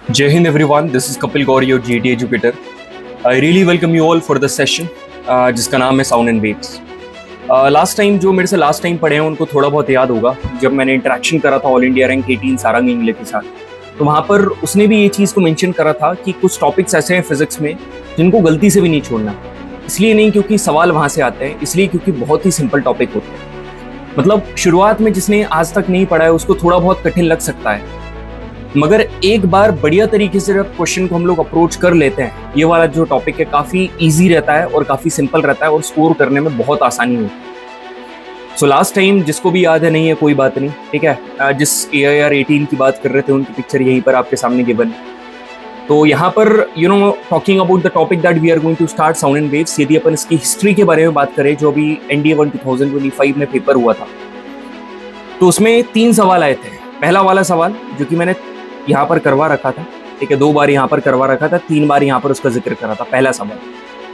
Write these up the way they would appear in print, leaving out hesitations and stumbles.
Jai Hind everyone, this is Kapil Gauri, your GT educator. I really welcome you all for the session जिसका नाम है sound and waves. Last time जो मेरे से last time पढ़े हैं उनको थोड़ा बहुत याद होगा, जब मैंने इंटरेक्शन करा था all India rank 18 Sarang Ingle के साथ, तो वहाँ पर उसने भी ये चीज़ को मेंशन करा था कि कुछ टॉपिक्स ऐसे हैं फिजिक्स में जिनको गलती से भी नहीं छोड़ना। इसलिए नहीं क्योंकि सवाल वहाँ से आते हैं, इसलिए क्योंकि बहुत ही सिंपल टॉपिक होते हैं। मतलब शुरुआत में जिसने आज तक नहीं पढ़ा है उसको थोड़ा बहुत कठिन लग सकता है, मगर एक बार बढ़िया तरीके से जब क्वेश्चन को हम लोग अप्रोच कर लेते हैं, ये वाला जो टॉपिक है काफ़ी इजी रहता है और काफ़ी सिंपल रहता है और स्कोर करने में बहुत आसानी होती है। सो लास्ट टाइम जिसको भी याद है नहीं है कोई बात नहीं, ठीक है। जिस AIR 18 की बात कर रहे थे उनकी पिक्चर यहीं पर आपके सामने गिवन। तो यहाँ पर talking about the topic that we are going to start sound and waves, यदि अपन इसकी हिस्ट्री के बारे में बात करें जो अभी NDA 1 2025 में पेपर हुआ था, तो उसमें 3 सवाल आए थे। पहला वाला सवाल जो कि मैंने यहाँ पर करवा रखा था, ठीक है, 2 बार यहाँ पर करवा रखा था, 3 बार यहाँ पर उसका जिक्र करा था, पहला सवाल।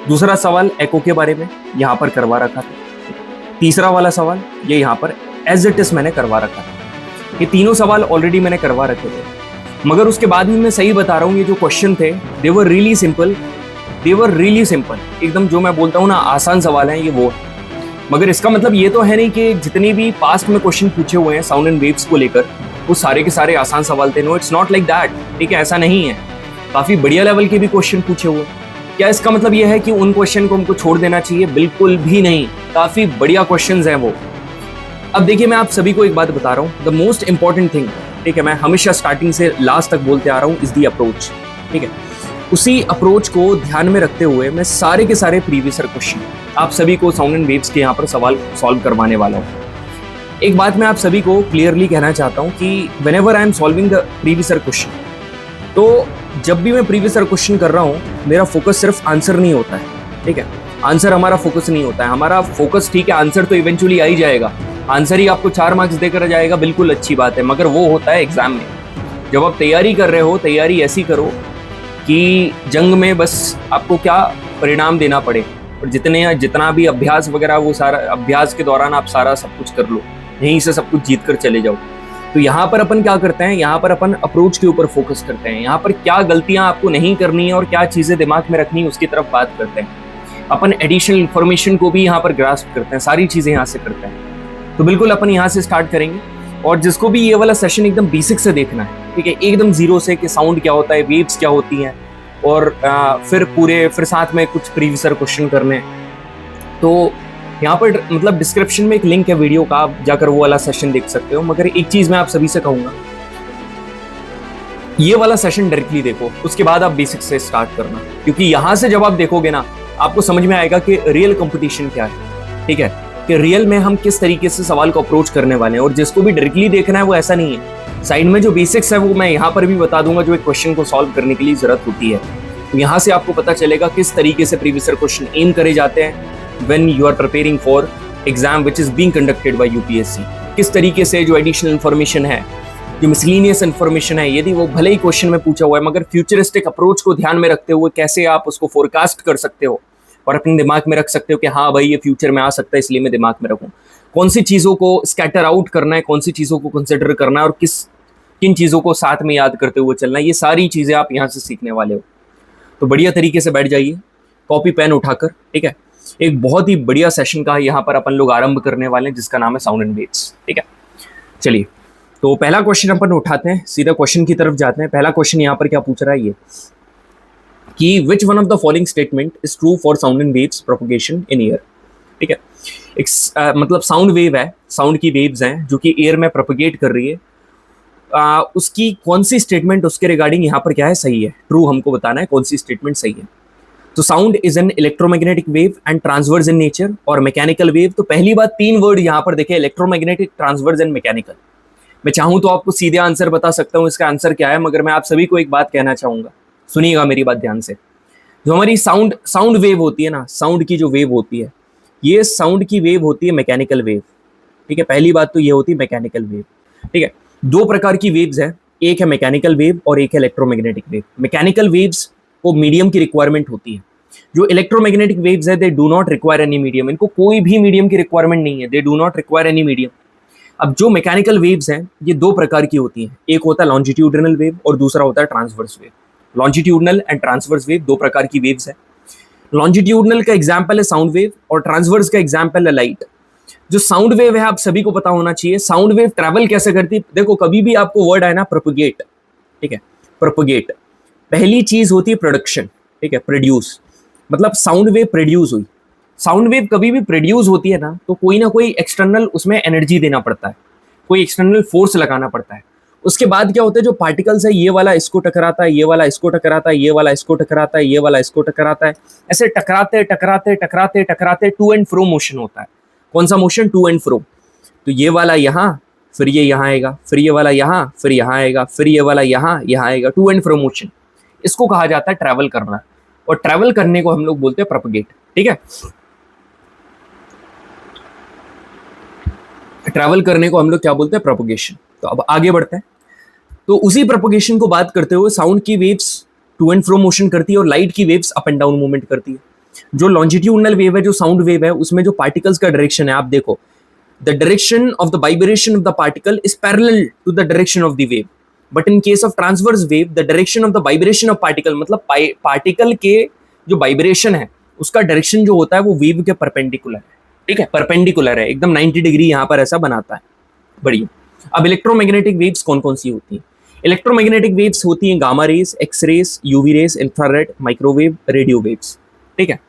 दूसरा सवाल एको के बारे में यहाँ पर करवा रखा था। तीसरा वाला सवाल ये यहाँ पर एज इट इज मैंने करवा रखा था। ये तीनों सवाल ऑलरेडी मैंने करवा रखे थे, मगर उसके बाद भी मैं सही बता रहा हूँ, ये जो क्वेश्चन थे दे वर रियली सिंपल, एकदम जो मैं बोलता हूँ ना आसान सवाल हैं ये वो। मगर इसका मतलब ये तो है नहीं कि जितने भी पास्ट में क्वेश्चन पूछे हुए हैं साउंड एंड वेव्स को लेकर वो सारे के सारे आसान सवाल थे। No, it's not like that, ठीक है, ऐसा नहीं है। काफ़ी बढ़िया लेवल के भी क्वेश्चन पूछे हुए। क्या इसका मतलब ये है कि उन क्वेश्चन को हमको छोड़ देना चाहिए? बिल्कुल भी नहीं, काफ़ी बढ़िया क्वेश्चंस हैं वो। अब देखिए, मैं आप सभी को एक बात बता रहा हूँ, द मोस्ट इंपॉर्टेंट थिंग, ठीक है, मैं हमेशा स्टार्टिंग से लास्ट तक बोलते आ रहा हूँ, इज दी अप्रोच, ठीक है। उसी अप्रोच को ध्यान में रखते हुए मैं सारे के सारे प्रीवियस क्वेश्चन आप सभी को साउंड एंड वेव्स के यहाँ पर सवाल सॉल्व करवाने वाला हूँ। एक बात मैं आप सभी को क्लियरली कहना चाहता हूँ कि whenever I am solving the previous question, तो जब भी मैं प्रीवियस क्वेश्चन कर रहा हूँ मेरा फोकस सिर्फ आंसर नहीं होता है, ठीक है। आंसर हमारा फोकस नहीं होता है, हमारा फोकस, ठीक है, आंसर तो इवेंचुअली आ ही जाएगा, आंसर ही आपको 4 मार्क्स देकर जाएगा, बिल्कुल अच्छी बात है, मगर वो होता है एग्जाम में। जब आप तैयारी कर रहे हो, तैयारी ऐसी करो कि जंग में बस आपको क्या परिणाम देना पड़े, और जितना भी अभ्यास वगैरह वो सारा अभ्यास के दौरान आप सारा सब कुछ कर लो, यहीं से सब कुछ जीत कर चले जाओ। तो यहाँ पर अपन क्या करते हैं, यहाँ पर अपन अप्रोच के ऊपर फोकस करते हैं, यहाँ पर क्या गलतियाँ आपको नहीं करनी है और क्या चीज़ें दिमाग में रखनी है उसकी तरफ बात करते हैं। अपन एडिशनल इन्फॉर्मेशन को भी यहाँ पर ग्रास्प करते हैं, सारी चीज़ें यहाँ से करते हैं। तो बिल्कुल अपन यहाँ से स्टार्ट करेंगे, और जिसको भी ये वाला सेशन एकदम बेसिक से देखना है, ठीक है, एकदम जीरो से कि साउंड क्या होता है, वेव्स क्या होती हैं, और फिर साथ में कुछ प्रीवियस क्वेश्चन करने। तो यहाँ पर मतलब डिस्क्रिप्शन में एक लिंक है वीडियो का, आप जाकर वो वाला सेशन देख सकते हो। मगर एक चीज़ मैं आप सभी से कहूँगा, ये वाला सेशन डायरेक्टली देखो, उसके बाद आप बेसिक से स्टार्ट करना, क्योंकि यहाँ से जब आप देखोगे ना आपको समझ में आएगा कि रियल कंपटीशन क्या है, ठीक है, कि रियल में हम किस तरीके से सवाल को अप्रोच करने वाले हैं। और जिसको भी डायरेक्टली देखना है वो ऐसा नहीं है, साइड में जो बेसिक्स है वो मैं यहाँ पर भी बता दूंगा, जो एक क्वेश्चन को सॉल्व करने के लिए जरूरत होती है। तो यहाँ से आपको पता चलेगा किस तरीके से प्रीवियस क्वेश्चन एम करे जाते हैं when you are preparing for exam which is being conducted by UPSC। किस तरीके से जो एडिशनल इन्फॉर्मेशन है, जो मिसलिनियस इन्फॉर्मेशन है, यदि वो भले ही क्वेश्चन में पूछा हुआ है, मगर फ्यूचरिस्टिक अप्रोच को ध्यान में रखते हुए कैसे आप उसको फोरकास्ट कर सकते हो और अपने दिमाग में रख सकते हो कि हाँ भाई ये फ्यूचर में आ सकता है, इसलिए मैं दिमाग में रखूँ। कौन सी चीज़ों को स्कैटर आउट करना है, कौन सी चीज़ों को कंसिडर करना है, और किन चीज़ों को साथ में याद करते हुए चलना है, ये सारी चीज़ें आप यहाँ से सीखने वाले हो। तो बढ़िया तरीके से बैठ जाइए, कॉपी पेन उठाकर, ठीक है। एक बहुत ही बढ़िया सेशन का यहाँ पर अपन लोग आरंभ करने वाले हैं जिसका नाम है साउंड एंड वेव्स, ठीक है। चलिए, तो पहला क्वेश्चन अपन उठाते हैं, सीधा क्वेश्चन की तरफ जाते हैं। पहला क्वेश्चन यहाँ पर क्या पूछ रहा है ये कि which one of the following statement is true for sound and waves propagation in air, ठीक है। एक मतलब साउंड वेव है, साउंड की वेव्स हैं जो कि एयर में प्रोपगेट कर रही है, उसकी कौन सी स्टेटमेंट उसके रिगार्डिंग यहाँ पर क्या है, सही है, ट्रू हमको बताना है कौन सी स्टेटमेंट सही है। तो sound is an electromagnetic wave and transverse in nature, और मैकेनिकल वेव। तो पहली बात 3 वर्ड यहाँ पर देखे, इलेक्ट्रोमैग्नेटिक, ट्रांसवर्स एंड मैकेनिकल। मैं चाहूँ तो आपको सीधे आंसर बता सकता हूँ इसका आंसर क्या है, मगर मैं आप सभी को एक बात कहना चाहूँगा, सुनिएगा मेरी बात ध्यान से। जो हमारी साउंड वेव होती है ना, साउंड की जो वेव होती है, ये साउंड की वेव होती है मैकेनिकल वेव, ठीक है। पहली बात तो ये होती है मैकेनिकल वेव, ठीक है। 2 प्रकार की वेव्स है, एक है मैकेनिकल वेव और एक है इलेक्ट्रोमैग्नेटिक वेव। मैकेनिकल वेव्स को मीडियम की रिक्वायरमेंट होती है, जो इलेक्ट्रोमैग्नेटिक वेव्स है दे do not require any medium, इनको कोई भी मीडियम की रिक्वायरमेंट नहीं है, दे do not require any medium. अब जो मैकेनिकल वेव्स हैं ये दो प्रकार की होती हैं, एक होता है लॉन्जिट्यूडनल वेव और दूसरा होता है transverse wave. Longitudinal and transverse wave दो प्रकार की वेव्स है। लॉन्जिट्यूडनल का एग्जाम्पल है साउंड वेव और ट्रांसवर्स का एग्जाम्पल है लाइट। जो साउंड वेव है आप सभी को पता होना चाहिए, साउंड वेव ट्रैवल कैसे करती है। देखो कभी भी आपको वर्ड आए ना प्रोपगेट, ठीक है, प्रोपगेट, पहली चीज होती है प्रोडक्शन, ठीक है, प्रोड्यूस, मतलब साउंड वेव प्रोड्यूस हुई। साउंड वेव कभी भी प्रोड्यूस होती है ना तो कोई ना कोई एक्सटर्नल उसमें एनर्जी देना पड़ता है, कोई एक्सटर्नल फोर्स लगाना पड़ता है। उसके बाद क्या होता है, जो पार्टिकल्स है ये वाला इसको टकराता है, ये वाला इसको टकराता है, ये वाला इसको टकराता है, ये वाला इसको टकराता है, ऐसे टकराते टकराते टकराते टकराते टू एंड फ्रो मोशन होता है। कौन सा मोशन? टू एंड फ्रो। तो ये वाला यहाँ, फिर ये यहाँ आएगा, फिर ये वाला यहाँ, फिर यहाँ आएगा, फिर ये वाला यहाँ यहाँ आएगा, टू एंड फ्रो मोशन। इसको कहा जाता है ट्रैवल करना, और ट्रैवल करने को हम लोग बोलते हैं प्रोपगेट, ठीक है। ट्रैवल करने को हम लोग क्या बोलते हैं? प्रोपगेशन। तो अब आगे बढ़ते हैं। तो उसी प्रोपगेशन को बात करते हुए साउंड की waves to and fro motion करती है और लाइट की waves up and down movement करती है। जो लॉन्जिट्यूडनल वेव है, जो साउंड वेव है, उसमें जो पार्टिकल्स का डायरेक्शन है, आप देखो the direction of the vibration of the particle is parallel to the direction of the wave. But in case of transverse wave the direction of the vibration of particle, मतलब particle के जो vibration है उसका direction जो होता है वो wave के परपेंडिकुलर है, ठीक है, परपेंडिकुलर है, एकदम 90 डिग्री यहाँ पर ऐसा बनाता है। बढ़िया। अब इलेक्ट्रोमैग्नेटिक वेव्स कौन कौन सी होती हैं? इलेक्ट्रोमैग्नेटिक वेव्स होती हैं gamma rays, X rays, UV rays, infrared, microwave, radio waves, ठीक है।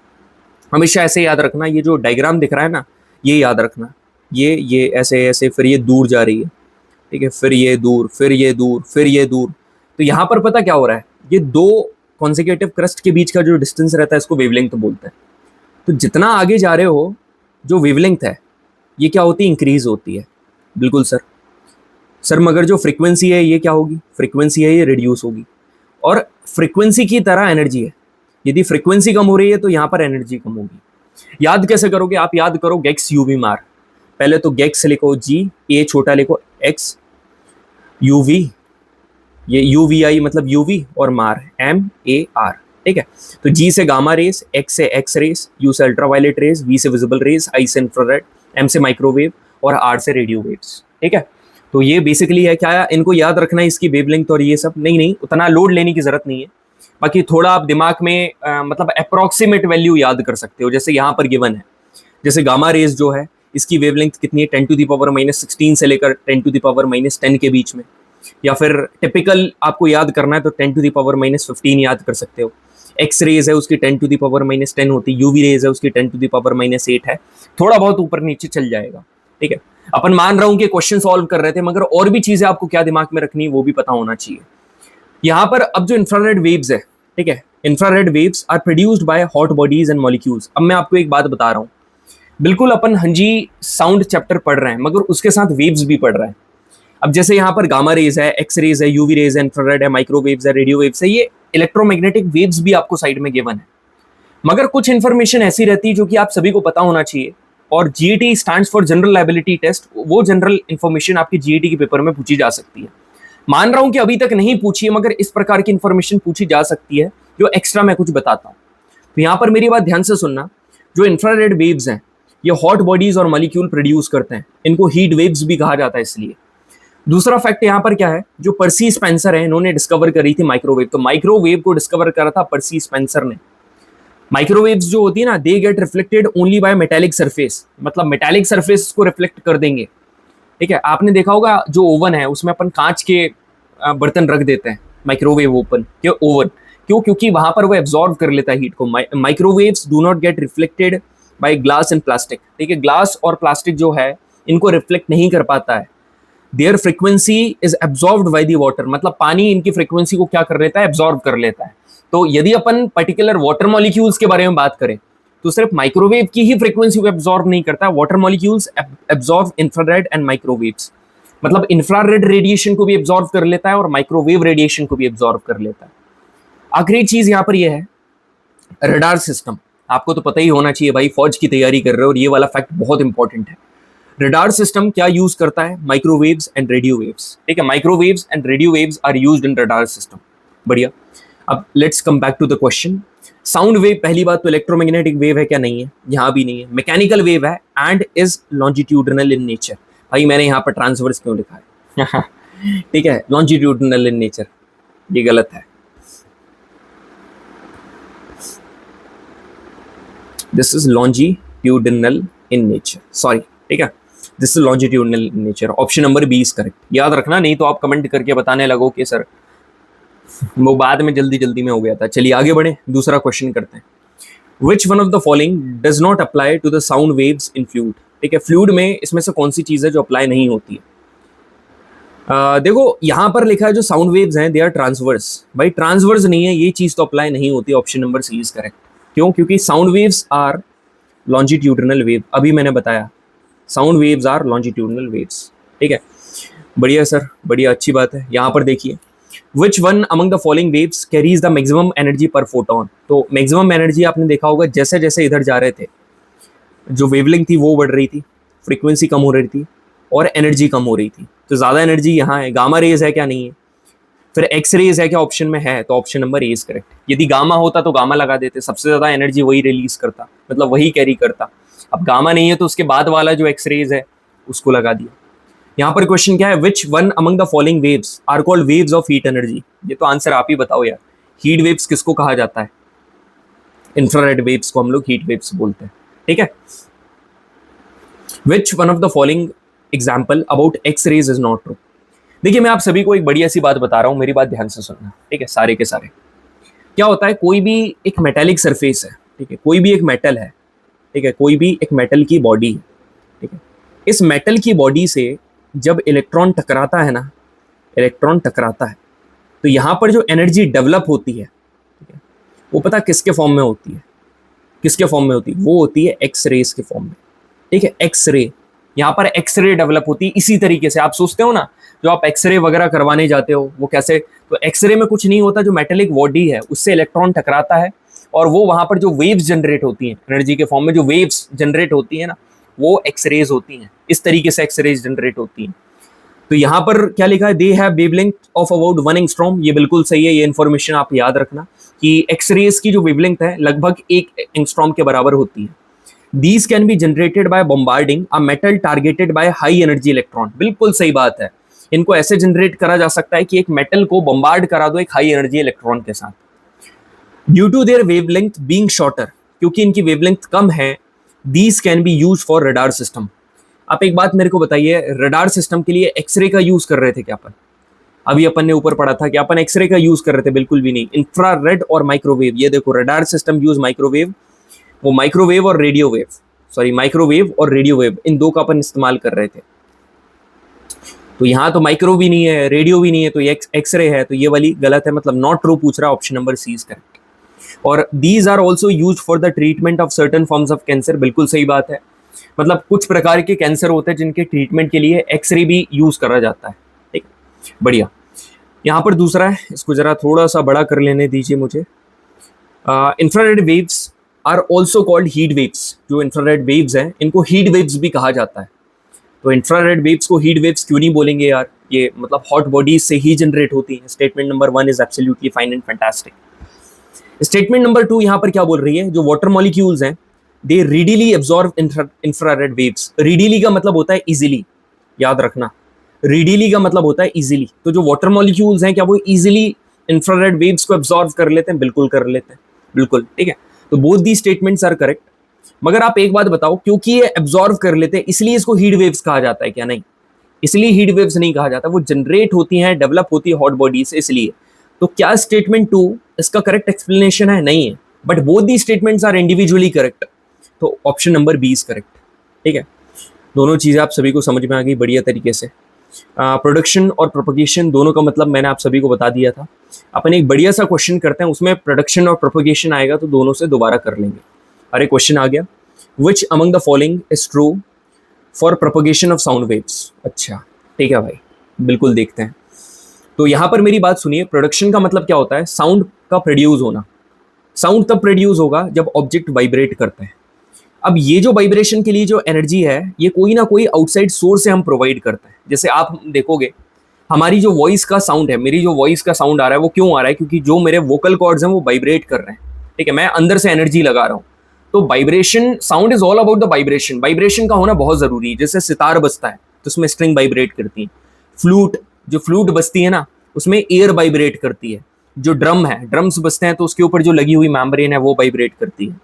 हमेशा ऐसे याद रखना, ये जो डायग्राम दिख रहा है ना, ये याद रखना, ये ऐसे ऐसे, फिर ये दूर जा रही है, ठीक है, फिर ये दूर, फिर ये दूर, फिर ये दूर। तो यहाँ पर पता क्या हो रहा है, ये दो कॉन्सेक्यूटिव क्रस्ट के बीच का जो डिस्टेंस रहता है इसको वेवलेंथ बोलते हैं। तो जितना आगे जा रहे हो जो वेवलेंथ है ये क्या होती है? इंक्रीज होती है। बिल्कुल सर मगर जो फ्रीक्वेंसी है ये क्या होगी? फ्रीक्वेंसी है ये रिड्यूस होगी। और फ्रीक्वेंसी की तरह एनर्जी है, यदि फ्रीक्वेंसी कम हो रही है तो यहाँ पर एनर्जी कम होगी। याद कैसे करोगे? आप याद करो गेक्स यूवी मार। पहले तो गेक्स लिखो जी, ए छोटा लिखो एक्स, यूवी, ये यूवीआई मतलब यूवी, और मार MAR, ठीक है। तो जी से गामा रेस, एक्स से एक्स रेस, यू से अल्ट्रावायलेट रेस, वी से विजिबल रेस, आई से इंफ्रारेड, एम से माइक्रोवेव और आर से रेडियो वेव्स, ठीक है। तो ये बेसिकली है क्या, इनको याद रखना है, इसकी वेवलेंथ और ये सब नहीं, उतना लोड लेने की जरूरत नहीं है। बाकी थोड़ा आप दिमाग में मतलब अप्रोक्सीमेट वैल्यू याद कर सकते हो, जैसे यहाँ पर गिवन है, जैसे गामा रेस जो है इसकी वेवलेंथ कितनी है? 10⁻⁻16 से लेकर 10⁻⁻10 के बीच में। या फिर टिपिकल आपको याद करना है तो 10⁻⁻15 याद कर सकते हो। एक्स रेज है उसकी 10⁻10 होती है, यूवी रेज है उसकी 10⁻8 है, थोड़ा बहुत ऊपर नीचे चल जाएगा, ठीक है। अपन मान रहा हूं कि क्वेश्चन सॉल्व कर रहे थे, मगर और भी चीजें आपको क्या दिमाग में रखनी है वो भी पता होना चाहिए। यहाँ पर अब जो इंफ्रारेड वेव्स है, ठीक है, infrared waves are produced by hot bodies and molecules. अब मैं आपको एक बात बता रहा हूँ, बिल्कुल अपन हंजी साउंड चैप्टर पढ़ रहे हैं मगर उसके साथ वेव्स भी पढ़ रहे हैं। अब जैसे यहाँ पर गामा रेज है, एक्स रेज है, यूवी रेज है, इंफ्रारेड है, माइक्रोवेव्स है, रेडियो वेव्स है, ये इलेक्ट्रोमैग्नेटिक वेव्स भी आपको साइड में गिवन है। मगर कुछ इन्फॉर्मेशन ऐसी रहती है जो कि आप सभी को पता होना चाहिए, और GET stands for general liability test, वो जनरल इन्फॉर्मेशन आपकी जीईटी के पेपर में पूछी जा सकती है। मान रहा हूं कि अभी तक नहीं पूछी है मगर इस प्रकार की इन्फॉर्मेशन पूछी जा सकती है जो एक्स्ट्रा मैं कुछ बताता हूँ। तो यहाँ पर मेरी बात ध्यान से सुनना, जो इंफ्रारेड वेव्स हैं ये हॉट बॉडीज और मॉलिक्यूल प्रोड्यूस करते हैं, इनको हीट वेव्स भी कहा जाता है इसलिए। दूसरा फैक्ट यहाँ पर क्या है, जो पर्सी स्पेंसर है इन्होंने डिस्कवर करी थी माइक्रोवेव, तो माइक्रोवेव को डिस्कवर करा था पर्सी स्पेंसर ने। माइक्रोवेव्स जो होती है ना, they get reflected only by metallic surface, मतलब मेटालिक सरफेस को रिफ्लेक्ट कर देंगे, ठीक है। आपने देखा होगा जो ओवन है उसमें अपन कांच के बर्तन रख देते हैं, माइक्रोवेव ओपन के ओवन, क्यों? क्योंकि वहां पर वो एब्जॉर्व कर लेता है हीट को। Microwaves do not gate reflected by glass and plastic, ठीक है। ग्लास और प्लास्टिक जो है इनको रिफ्लेक्ट नहीं कर पाता है। Their frequency is absorbed by the water, मतलब पानी इनकी फ्रीक्वेंसी को क्या कर लेता है? एब्जॉर्व कर लेता है। तो यदि अपन पर्टिकुलर वाटर मॉलिक्यूल्स के बारे में बात करें तो सिर्फ माइक्रोवेव की ही फ्रीक्वेंसी को एब्जॉर्व नहीं करता, water molecules absorb infrared and microwaves, मतलब इंफ्रारेड रेडिएशन को भी एब्जॉर्व कर लेता है और माइक्रोवेव रेडिएशन को भी एब्जॉर्व कर लेता है। आखिरी चीज यहाँ पर यह है रडार सिस्टम। आपको तो पता ही होना चाहिए भाई, फौज की तैयारी कर रहे हो, और ये वाला फैक्ट बहुत इंपॉर्टेंट है। रडार सिस्टम क्या यूज करता है? माइक्रोवेव्स एंड रेडियो वेव्स, ठीक है। Microwaves and radio waves are used in radar system. बढ़िया। अब let's come back to the question. Sound wave, पहली बात तो इलेक्ट्रोमैग्नेटिक वेव है क्या? नहीं है, यहाँ भी नहीं है। मैकेनिकल वेव है and is longitudinal in nature. भाई मैंने यहाँ पर ट्रांसवर्स क्यों लिखा है? ठीक है, लॉन्जिट्यूडनल इन नेचर, ये गलत है। This is longitudinal in nature, sorry, ठीक है, this is longitudinal in nature. Option number B is correct, याद रखना, नहीं तो आप कमेंट करके बताने लगो कि सर वो बाद में जल्दी में हो गया था। चलिए आगे बढ़े, दूसरा क्वेश्चन करते हैं। Which one of the following does not apply to the sound waves in fluid? ठीक है, फ्लूइड में इसमें से कौन सी चीज है जो अप्लाई नहीं होती है? देखो यहाँ पर लिखा है जो साउंड वेव्स हैं दे आर ट्रांसवर्स। भाई ट्रांसवर्स नहीं है, ये चीज तो अप्लाई नहीं होती। Option number C is correct. क्यों? क्योंकि sound waves are longitudinal wave, अभी मैंने बताया sound waves are longitudinal waves. ठीक है, बढ़िया सर, बढ़िया, अच्छी बात है। यहाँ पर देखिए, विच one among the following waves carries the maximum energy पर फोटोन? तो मैक्सिमम एनर्जी आपने देखा होगा, जैसे जैसे इधर जा रहे थे जो वेवलेंथ थी वो बढ़ रही थी, फ्रीक्वेंसी कम हो रही थी और एनर्जी कम हो रही थी। तो ज़्यादा एनर्जी यहाँ है। गामा रेज है क्या? नहीं है। फिर एक्स रेज है क्या ऑप्शन में? है। तो option number A is correct. यदि गामा होता तो गामा लगा देते, सबसे ज़्यादा एनर्जी वही रिलीज करता, मतलब वही कैरी करता। अब गामा नहीं है तो उसके बाद वाला जो एक्स रेज है उसको लगा दिया। यहाँ पर क्वेश्चन क्या है? Which one among the following waves are called waves of heat energy? ये तो आंसर आप ही बताओ यार। हीट वेव्स किसको कहा जाता है? इंफ्रारेड वेव्स को हम लोग हीट वेव्स बोलते हैं। ठीक है, which one of the following example about X rays is not true? देखिए मैं आप सभी को एक बढ़िया सी बात बता रहा हूँ, मेरी बात ध्यान से सुनना। ठीक है, सारे के सारे। क्या होता है, कोई भी एक मेटेलिक सरफेस है, ठीक है, कोई भी एक मेटल है, ठीक है, कोई भी एक मेटल की बॉडी है, ठीक है, इस मेटल की बॉडी से जब इलेक्ट्रॉन टकराता है ना, इलेक्ट्रॉन टकराता है, तो यहाँ पर जो एनर्जी डेवलप होती है, ठीक है, वो पता किसके फॉर्म में होती है? किसके फॉर्म में होती है? वो होती है एक्स रेज के फॉर्म में। ठीक है, एक्स रे, यहाँ पर एक्स रे डेवलप होती है। इसी तरीके से आप सोचते हो ना, जो आप एक्सरे वगैरह करवाने जाते हो वो कैसे, तो एक्सरे में कुछ नहीं होता, जो मेटेलिक बॉडी है उससे इलेक्ट्रॉन टकराता है और वो वहां पर जो वेव्स जनरेट होती हैं एनर्जी के फॉर्म में, जो वेव्स जनरेट होती है ना, वो एक्सरेज होती हैं। इस तरीके से एक्सरेज जनरेट होती हैं। तो यहाँ पर क्या लिखा है? They have wavelength of about 1 angstrom. ये बिल्कुल सही है, ये इन्फॉर्मेशन आप याद रखना कि एक्सरेज की जो वेवलेंथ है लगभग 1 एंगस्ट्रॉम के बराबर होती है। These can be generated by bombarding a metal targeted by high energy electron। बिल्कुल सही बात है, इनको ऐसे जनरेट करा जा सकता है कि एक मेटल को बम्बार्ड करा दो एक हाई एनर्जी इलेक्ट्रॉन के साथ। Due to their wavelength being shorter, क्योंकि इनकी वेवलेंथ कम है, these can be used for radar system। आप एक बात मेरे को बताइए, रडार सिस्टम के लिए एक्सरे का यूज कर रहे थे क्या अपन? अभी अपन ने ऊपर पढ़ा था कि अपन एक्सरे का यूज कर रहे थे? बिल्कुल भी नहीं। इंफ्रारेड और माइक्रोवेव, ये देखो रडार सिस्टम यूज माइक्रोवेव, वो माइक्रोवेव और रेडियो वेव, सॉरी माइक्रोवेव और रेडियो वेव, इन दो का अपन इस्तेमाल कर रहे थे। तो यहाँ तो माइक्रो भी नहीं है, रेडियो भी नहीं है, तो ये एक्सरे है, तो ये वाली गलत है, मतलब नॉट ट्रू पूछ रहा है। Option number C is correct. और these are also use for the treatment of certain forms of cancer. बिल्कुल सही बात है, मतलब कुछ प्रकार के कैंसर होते हैं जिनके ट्रीटमेंट के लिए एक्सरे भी यूज करा जाता है। ठीक, बढ़िया। यहाँ पर दूसरा है, इसको जरा थोड़ा सा बड़ा कर लेने दीजिए मुझे। Infrared waves are also called heat waves. जो इंफ्रारेड वेव्स हैं इनको हीट वेव्स भी कहा जाता है। तो इंफ्रारेड वेव्स को हीट वेव्स क्यों नहीं बोलेंगे यार? ये मतलब हॉट बॉडीज से ही जनरेट होती हैं। Statement number 1 is absolutely fine and fantastic. Statement number 2 यहाँ पर क्या बोल रही है? जो वाटर मॉलिक्यूल्स हैं दे रीडीली एब्जॉर्ब इंफ्रारेड वेव्स। रीडीली का मतलब होता है इजीली, याद रखना, रीडीली का मतलब होता है इजीली। तो जो वाटर मॉलिक्यूल्स हैं क्या वो इजीली इंफ्रारेड वेव्स को एब्जॉर्ब कर लेते हैं? बिल्कुल कर लेते हैं, बिल्कुल। ठीक है, तो both the statements are correct. मगर आप एक बात बताओ, क्योंकि ये एब्जॉर्व कर लेते हैं इसलिए इसको हीट वेव्स कहा जाता है क्या? नहीं, इसलिए हीट वेव्स नहीं कहा जाता, वो जनरेट होती हैं, डेवलप होती है हॉट बॉडी से, इसलिए। तो क्या स्टेटमेंट 2 इसका करेक्ट एक्सप्लेनेशन है? नहीं है, but both the statements are individually correct. तो option number B is correct. ठीक है, दोनों चीजें आप सभी को समझ में आ गई बढ़िया तरीके से। प्रोडक्शन और प्रोपगेशन दोनों का मतलब मैंने आप सभी को बता दिया था। अपन एक बढ़िया सा क्वेश्चन करते हैं, उसमें प्रोडक्शन और प्रोपगेशन आएगा तो दोनों से दोबारा कर लेंगे। अरे क्वेश्चन आ गया, which among the following is true for propagation of sound waves? अच्छा ठीक है भाई, बिल्कुल देखते हैं। तो यहाँ पर मेरी बात सुनिए, प्रोडक्शन का मतलब क्या होता है? साउंड का प्रोड्यूस होना। साउंड तब प्रोड्यूस होगा जब ऑब्जेक्ट वाइब्रेट करते हैं। अब ये जो वाइब्रेशन के लिए जो एनर्जी है ये कोई ना कोई आउटसाइड सोर्स से हम प्रोवाइड करते हैं। जैसे आप देखोगे हमारी जो वॉइस का साउंड है, मेरी जो वॉइस का साउंड आ रहा है वो क्यों आ रहा है? क्योंकि जो मेरे वोकल कॉर्ड्स हैं वो वाइब्रेट कर रहे हैं। ठीक है, मैं अंदर से एनर्जी लगा रहा हूँ। तो vibration, sound is all about the vibration. Vibration का होना बहुत जरूरी है। जैसे सितार बजता है तो उसमें स्ट्रिंग वाइब्रेट करती है। फ्लूट, जो फ्लूट बजती है ना, उसमें एयर वाइब्रेट करती है। जो ड्रम है, ड्रम्स बजते हैं तो उसके ऊपर जो लगी हुई मेम्ब्रेन है वो वाइब्रेट करती है।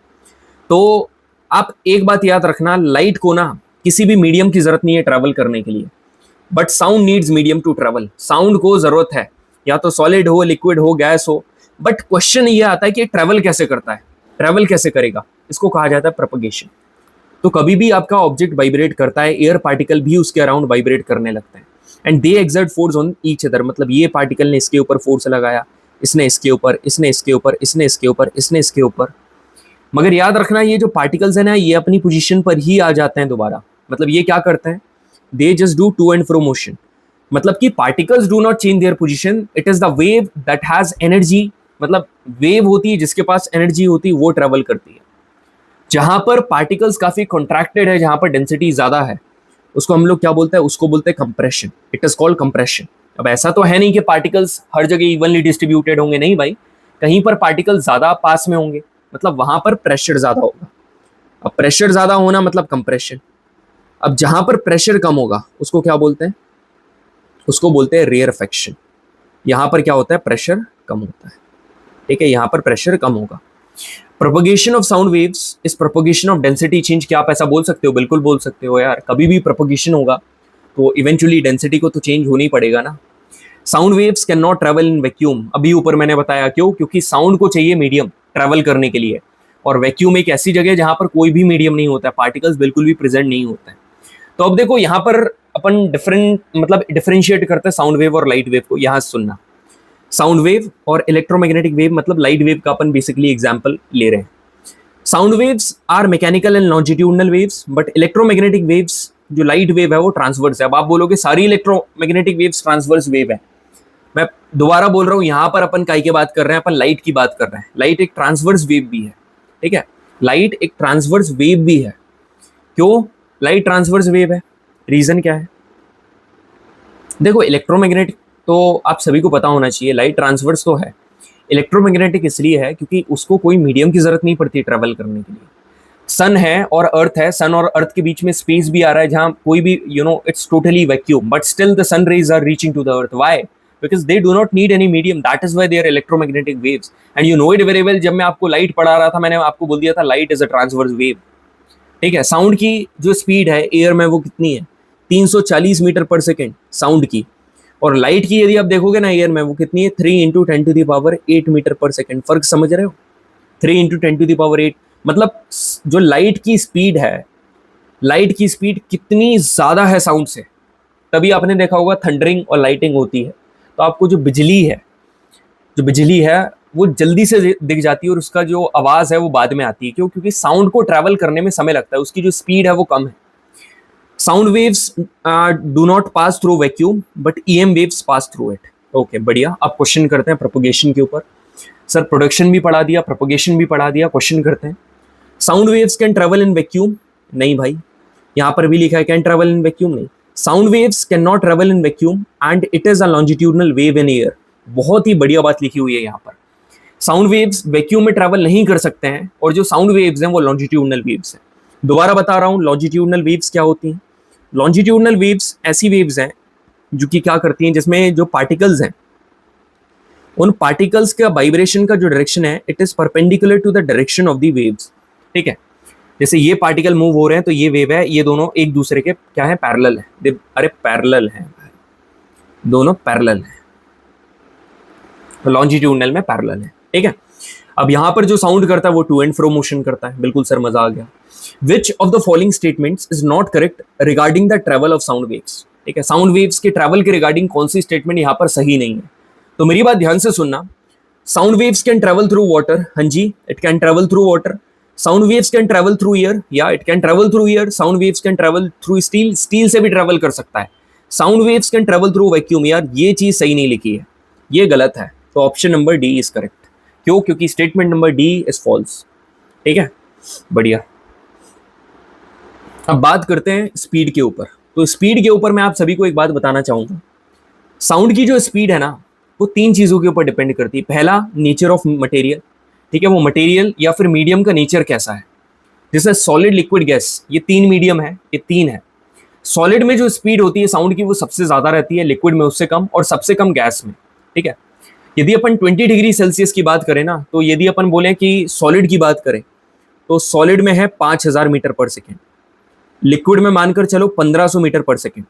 तो आप एक बात याद रखना, लाइट को ना किसी भी मीडियम की जरूरत नहीं है ट्रैवल करने के लिए, but sound needs medium to travel. Sound को जरूरत है, या तो सॉलिड हो, लिक्विड हो, गैस हो, बट क्वेश्चन ये आता है कि ट्रैवल कैसे करता है, ट्रैवल कैसे करेगा। इसको कहा जाता है प्रोपगेशन। तो कभी भी आपका ऑब्जेक्ट वाइब्रेट करता है, एयर पार्टिकल भी उसके अराउंड वाइब्रेट करने लगते हैं, and they exert force on each other. मतलब ये पार्टिकल ने इसके ऊपर फोर्स लगाया, इसने इसके ऊपर, इसने इसके ऊपर, इसने इसके ऊपर, इसने इसके ऊपर। मगर याद रखना, ये जो पार्टिकल्स है ना, ये अपनी पोजीशन पर ही आ जाते हैं दोबारा। मतलब ये क्या करते हैं, they just do to and fro motion. मतलब कि particles do not change their position, it is the wave that has energy. मतलब वेव होती है जिसके पास एनर्जी होती है वो ट्रेवल करती है। जहां पर पार्टिकल्स काफी कॉन्ट्रैक्टेड है, जहां पर डेंसिटी ज्यादा है, उसको हम लोग क्या बोलते हैं, उसको बोलते हैं compression. It is called compression. अब ऐसा तो है नहीं कि पार्टिकल्स हर जगह इवनली डिस्ट्रीब्यूटेड होंगे, नहीं भाई, कहीं पर पार्टिकल्स ज्यादा पास में होंगे, मतलब वहां पर प्रेशर ज्यादा होगा। अब प्रेशर ज्यादा होना मतलब कंप्रेशन। अब जहां पर प्रेशर कम होगा उसको क्या बोलते हैं, उसको बोलते हैं रेयरफेक्शन। यहां पर क्या होता है, प्रेशर कम होता है, ठीक है, यहां पर प्रेशर कम होगा। Propagation of sound waves is propagation of density change. क्या आप ऐसा बोल सकते हो? बिल्कुल बोल सकते हो यार। कभी भी प्रोपगेशन होगा तो इवेंचुअली डेंसिटी को तो चेंज होनी पड़ेगा ना। Sound waves can not travel in vacuum. अभी ऊपर मैंने बताया क्यों, क्योंकि साउंड को चाहिए मीडियम ट्रेवल करने के लिए, और वैक्यूम एक ऐसी जगह है जहां पर कोई भी मीडियम नहीं होता है, पार्टिकल्स बिल्कुल भी प्रेजेंट नहीं होते हैं। तो अब देखो यहाँ पर अपन डिफरेंशिएट करते हैं साउंड वेव और लाइट वेव को। यहाँ सुनना, साउंड वेव और इलेक्ट्रोमैग्नेटिक वेव, मतलब लाइट वेव का अपन बेसिकली एग्जांपल ले रहे हैं। Sound waves are mechanical and longitudinal waves, but electromagnetic waves जो लाइट वेव है वो ट्रांसवर्स है। अब आप बोलोगे सारी इलेक्ट्रोमैग्नेटिक वेव्स ट्रांसवर्स वेव है। मैं दोबारा बोल रहा हूँ, यहाँ पर अपन काय की बात कर रहे हैं, अपन लाइट की बात कर रहे हैं। लाइट एक ट्रांसवर्स वेव भी है, ठीक है, लाइट एक ट्रांसवर्स वेव भी है। क्यों लाइट ट्रांसवर्स वेव है? रीजन क्या है? देखो इलेक्ट्रोमैग्नेटिक तो आप सभी को पता होना चाहिए, लाइट ट्रांसवर्स तो है। इलेक्ट्रोमैग्नेटिक इसलिए है क्योंकि उसको कोई मीडियम की जरूरत नहीं पड़ती ट्रैवल करने के लिए। सन है और अर्थ है, सन और अर्थ के बीच में स्पेस भी आ रहा है जहां कोई भी it's totally vacuum, but still the sun rays are reaching to the earth. Why? Because they do not need any medium, that is why they are electromagnetic waves, and you know it very well. जब मैं आपको light पढ़ा रहा था, मैंने आपको बोल दिया था light is a transverse wave, ठीक है। साउंड की जो स्पीड है एयर में वो कितनी है, 340 मीटर पर सेकेंड साउंड की, और लाइट की यदि आप देखोगे ना एयर में वो कितनी है, 3 × 10⁸ मीटर पर सेकेंड। फर्क समझ रहे हो? 3 × 10⁸, मतलब जो लाइट की स्पीड है, लाइट की स्पीड कितनी ज्यादा है साउंड से। तभी आपने देखा होगा थंडरिंग और लाइटिंग होती है, तो आपको जो बिजली है वो जल्दी से दिख जाती है, और उसका जो आवाज है वो बाद में आती है। क्यों? क्योंकि साउंड को ट्रैवल करने में समय लगता है, उसकी जो स्पीड है वो कम है। Sound waves do not pass through vacuum, but EM waves pass through it. Okay, बढ़िया। अब क्वेश्चन करते हैं प्रोपगेशन के ऊपर। सर प्रोडक्शन भी पढ़ा दिया, प्रोपगेशन भी पढ़ा दिया, क्वेश्चन करते हैं। Sound waves can travel in vacuum? नहीं भाई, यहाँ पर भी लिखा है कैन ट्रेवल इन वैक्यूम, नहीं। Sound waves can not travel in vacuum and it is a longitudinal wave in air. बहुत ही बढ़िया बात लिखी हुई है यहाँ पर। साउंड वेव्स वैक्यूम में ट्रैवल नहीं कर सकते हैं, और जो साउंड वेव्स हैं वो लॉन्जिट्यूडनल वेव्स हैं। दोबारा बता रहा हूँ, लॉन्जिट्यूडनल वेव्स क्या होती हैं? लॉन्जिट्यूडनल वेव्स ऐसी वेव्स हैं जो कि क्या करती हैं, जिसमें जो पार्टिकल्स हैं, उन पार्टिकल्स का वाइब्रेशन का जो डायरेक्शन है, it is perpendicular to the direction of the waves, ठीक है। जैसे ये पार्टिकल मूव हो रहे हैं तो ये वेव है, ये दोनों एक दूसरे के क्या है, पैरेलल है। अरे पैरेलल है, दोनों पैरेलल है, तो लॉन्जिट्यूडनल में पैरेलल है, ठीक है। अब यहां पर जो साउंड करता है वो टू एंड फ्रो मोशन करता है। बिल्कुल सर, मजा आ गया। Which of the following statements is not correct regarding the travel of sound waves? ठीक है, साउंड वेव्स के ट्रेवल के रिगार्डिंग कौन सी स्टेटमेंट यहां पर सही नहीं है? तो मेरी बात ध्यान से सुनना। Sound waves can travel through water, हाँ जी, it can travel through water. Sound waves can travel through air, या it can travel through air. Sound waves can travel through steel, steel से भी ट्रेवल कर सकता है। Sound waves can travel through vacuum, यार ये चीज सही नहीं लिखी है, ये गलत है। तो option number D is correct. क्यों? क्योंकि statement number D is false, ठीक है, बढ़िया। अब बात करते हैं स्पीड के ऊपर। तो स्पीड के ऊपर मैं आप सभी को एक बात बताना चाहूंगा। साउंड की जो स्पीड है ना, वो 3 चीजों के ऊपर डिपेंड करती है। पहला, नेचर ऑफ मटेरियल, ठीक है, वो मटेरियल या फिर मीडियम का नेचर कैसा है। जैसे सॉलिड, लिक्विड, गैस, ये 3 मीडियम है, ये 3 है। सॉलिड में जो स्पीड होती है साउंड की वो सबसे ज्यादा रहती है, लिक्विड में उससे कम, और सबसे कम गैस में। ठीक है, यदि अपन 20 डिग्री सेल्सियस की बात करें ना, तो यदि अपन बोले कि सॉलिड की बात करें तो सॉलिड में है 5000 मीटर पर सेकेंड, लिक्विड में मानकर चलो 1500 मीटर पर सेकेंड,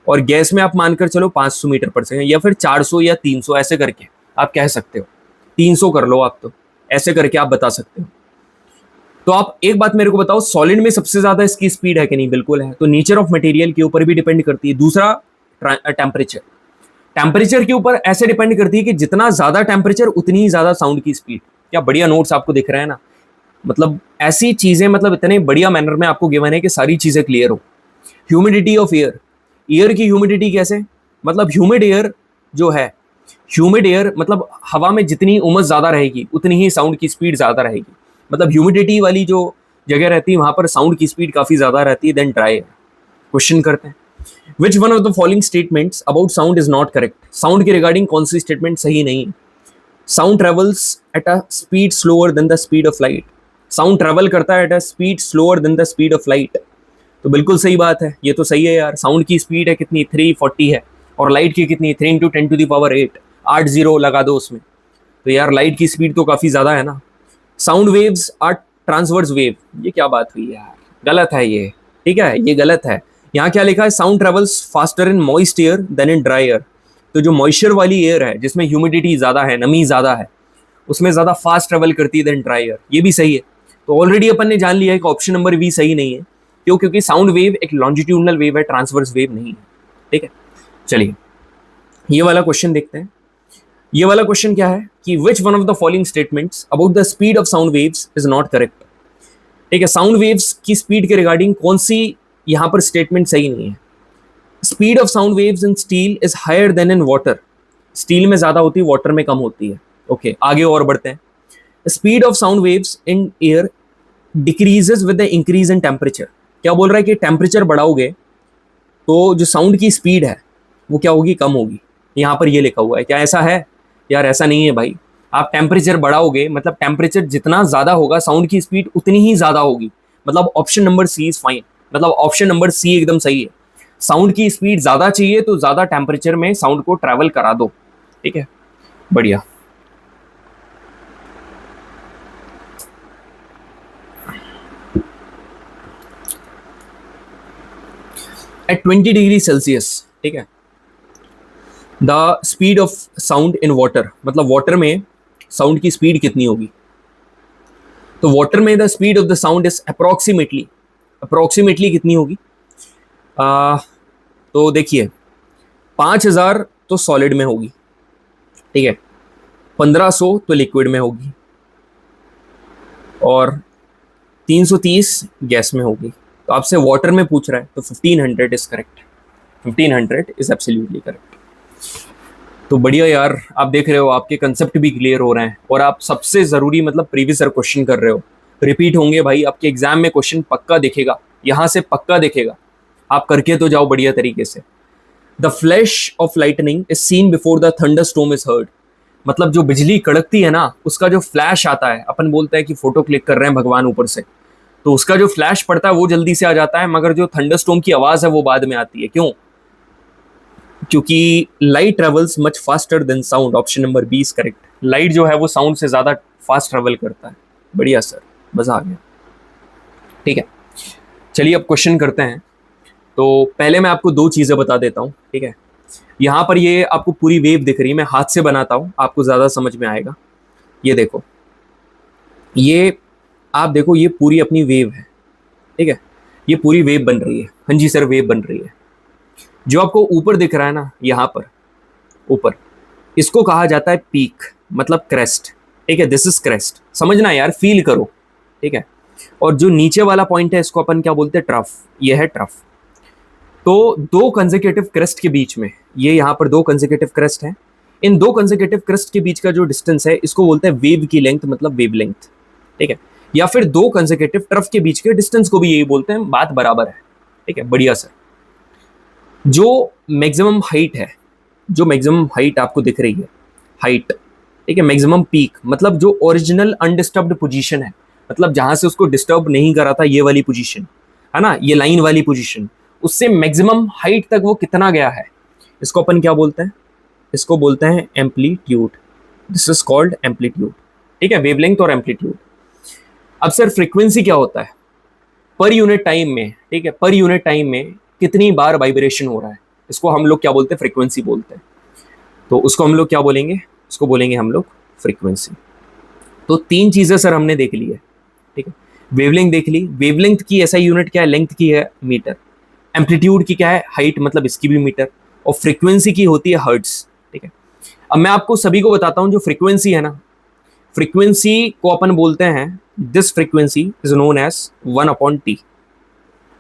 और गैस में आप मानकर चलो 500 मीटर पर सेकेंड, या फिर 400 या 300 ऐसे करके आप कह सकते हो। 300 कर लो आप, तो ऐसे करके आप बता सकते हो। तो आप एक बात मेरे को बताओ, सॉलिड में सबसे ज्यादा इसकी स्पीड है कि नहीं? बिल्कुल है। तो नेचर ऑफ मटेरियल के ऊपर भी डिपेंड करती है। दूसरा, टेम्परेचर। टेम्परेचर के ऊपर ऐसे डिपेंड करती है कि जितना ज्यादा टेम्परेचर उतनी ही ज्यादा साउंड की स्पीड। क्या बढ़िया नोट्स आपको दिख रहे हैं ना? मतलब ऐसी चीजें, मतलब इतने बढ़िया मैनर में आपको गिवन है कि सारी चीजें क्लियर हो। ह्यूमिडिटी ऑफ एयर, एयर की ह्यूमिडिटी कैसे? मतलब ह्यूमिड एयर जो है, ह्यूमिड एयर मतलब हवा में जितनी उमस ज्यादा रहेगी उतनी ही साउंड की स्पीड ज्यादा रहेगी। मतलब ह्यूमिडिटी वाली जो जगह रहती है वहां पर साउंड की स्पीड काफी ज्यादा रहती है देन ड्राई एयर। क्वेश्चन करते हैं, which one of the following statements about sound is not correct? Sound के रिगार्डिंग कौन सी स्टेटमेंट सही नहीं है? Sound travels at a speed slower then the speed of light. Sound travel करता है at a speed slower then the speed of light. तो बिल्कुल सही बात है, ये तो सही है यार। साउंड की स्पीड है कितनी? 340 है, और लाइट की कितनी? 3 इंटू 10⁸, 8 जीरो लगा दो उसमें। तो यार लाइट की स्पीड तो काफी ज्यादा है ना। Sound waves are transverse wave, ये क्या बात हुई यार? गलत है ये, ठीक है, ये गलत है। यहाँ क्या लिखा है? Sound travels faster in moist air than in dry air. तो जो मॉइस्चर वाली एयर है, जिसमें ह्यूमिडिटी ज्यादा है, नमी ज्यादा है, उसमें ज्यादा फास्ट ट्रेवल करती है देन ड्राई एयर। ये भी सही है। तो ऑलरेडी अपन ने जान लिया है कि ऑप्शन नंबर बी सही नहीं है। क्यों? क्योंकि साउंड वेव एक लॉन्जिट्यूडनल वेव है, ट्रांसवर्स वेव नहीं है। ठीक है, चलिए ये वाला क्वेश्चन देखते हैं। ये वाला क्वेश्चन क्या है कि which one of the following statements about the speed of sound waves is not correct? ठीक है, साउंड वेव्स की स्पीड के रिगार्डिंग कौन सी यहां पर स्टेटमेंट सही नहीं है? Speed of sound waves in steel is higher than in water. Steel में ज्यादा होती है, वाटर में कम होती है। ओके, आगे और बढ़ते हैं। Speed of sound waves in air decreases with the increase in temperature. क्या बोल रहा है कि टेम्परेचर बढ़ाओगे तो जो साउंड की स्पीड है वो क्या होगी? कम होगी। यहाँ पर ये लिखा हुआ है। क्या ऐसा है? यार ऐसा नहीं है भाई। आप टेम्परेचर बढ़ाओगे मतलब टेम्परेचर जितना ज्यादा होगा साउंड की स्पीड उतनी ही ज्यादा होगी। मतलब option number C is fine, मतलब ऑप्शन नंबर सी एकदम सही है। साउंड की स्पीड ज्यादा चाहिए तो ज्यादा टेम्परेचर में साउंड को ट्रैवल करा दो। ठीक है, बढ़िया। एट 20 डिग्री सेल्सियस, ठीक है, the speed of sound in water, मतलब वाटर में साउंड की स्पीड कितनी होगी? तो वाटर में the speed of the sound is approximately कितनी होगी? तो देखिए 5000 तो सॉलिड में होगी, ठीक है, 1500 तो लिक्विड में होगी, और 330 गैस में होगी। तो आपसे वाटर में पूछ रहा है तो 1500 is correct. 1500 is absolutely correct. तो बढ़िया यार, आप देख रहे हो आपके कंसेप्ट भी क्लियर हो रहे हैं, और आप सबसे जरूरी मतलब प्रीवियस ईयर क्वेश्चन कर रहे हो। रिपीट होंगे भाई, आपके एग्जाम में क्वेश्चन पक्का दिखेगा, यहां से पक्का दिखेगा। आप करके तो जाओ बढ़िया तरीके से। The flash of lightning is seen before the thunder storm is heard. मतलब जो बिजली कड़कती है ना, उसका जो फ्लैश आता है, अपन बोलते हैं कि फोटो क्लिक कर रहे हैं भगवान ऊपर से, तो उसका जो फ्लैश पड़ता है वो जल्दी से आ जाता है, मगर जो थंडर स्टॉर्म की आवाज है वो बाद में आती है। क्यों? क्योंकि light travels much faster than sound. Option number B is correct. Light जो है वो साउंड से ज्यादा फास्ट ट्रेवल करता है। बढ़िया सर, मजा आ गया। ठीक है, चलिए अब क्वेश्चन करते हैं। तो पहले मैं आपको दो चीजें बता देता हूँ, ठीक है। यहाँ पर ये आपको पूरी वेव दिख रही है, मैं हाथ से बनाता हूँ, आपको ज्यादा समझ में आएगा। ये देखो, ये आप देखो, ये पूरी अपनी वेव है, ठीक है, ये पूरी वेव बन रही है। हाँ जी सर, वेव बन रही है। जो आपको ऊपर दिख रहा है ना, यहाँ पर ऊपर, इसको कहा जाता है पीक, मतलब क्रेस्ट। ठीक है, दिस इज क्रेस्ट। समझना यार, फील करो, ठीक है। और जो नीचे वाला पॉइंट है इसको अपन क्या बोलते हैं? ट्रफ। ये है ट्रफ। तो दो कंसेक्यूटिव क्रेस्ट के बीच में, ये यहाँ पर दो कंसेक्यूटिव क्रेस्ट हैं, इन दो कंसेक्यूटिव क्रेस्ट के बीच का जो डिस्टेंस है इसको बोलते हैं वेव की लेंथ, मतलब वेव लेंथ। ठीक है, या फिर दो कंसेक्यूटिव ट्रफ के बीच के डिस्टेंस को भी यही बोलते हैं, बात बराबर है। ठीक है, बढ़िया सर। जो मैक्सिमम हाइट है, जो मैक्सिमम हाइट आपको दिख रही है, हाइट, ठीक है, मैक्सिमम पीक, मतलब जो ओरिजिनल अनडिस्टर्ब्ड पोजीशन है, मतलब जहां से उसको डिस्टर्ब नहीं करा था, ये वाली पोजीशन है ना, ये लाइन वाली पोजीशन, उससे मैक्सिमम हाइट तक वो कितना गया है, इसको अपन क्या बोलते हैं, इसको बोलते हैं amplitude. This is called amplitude. ठीक है, वेवलेंथ और एम्पलीट्यूड। अब सर फ्रीक्वेंसी क्या होता है, पर यूनिट टाइम में, ठीक है, पर यूनिट टाइम में कितनी बार वाइब्रेशन हो रहा है, इसको हम लोग क्या बोलते हैं, फ्रीक्वेंसी बोलते हैं। तो उसको हम लोग क्या बोलेंगे, उसको बोलेंगे हम लोग फ्रीक्वेंसी। तो तीन चीजें सर हमने देख ली है। ठीक है, वेवलेंथ देख ली, वेवलेंथ की ऐसा यूनिट क्या है, लेंथ की है मीटर, एम्पलीट्यूड की क्या है, हाइट, मतलब इसकी भी मीटर, और फ्रीक्वेंसी की होती है हर्ट्स। ठीक है, अब मैं आपको सभी को बताता हूं, जो फ्रीक्वेंसी है ना, फ्रीक्वेंसी को अपन बोलते हैं, this frequency is known as 1/t।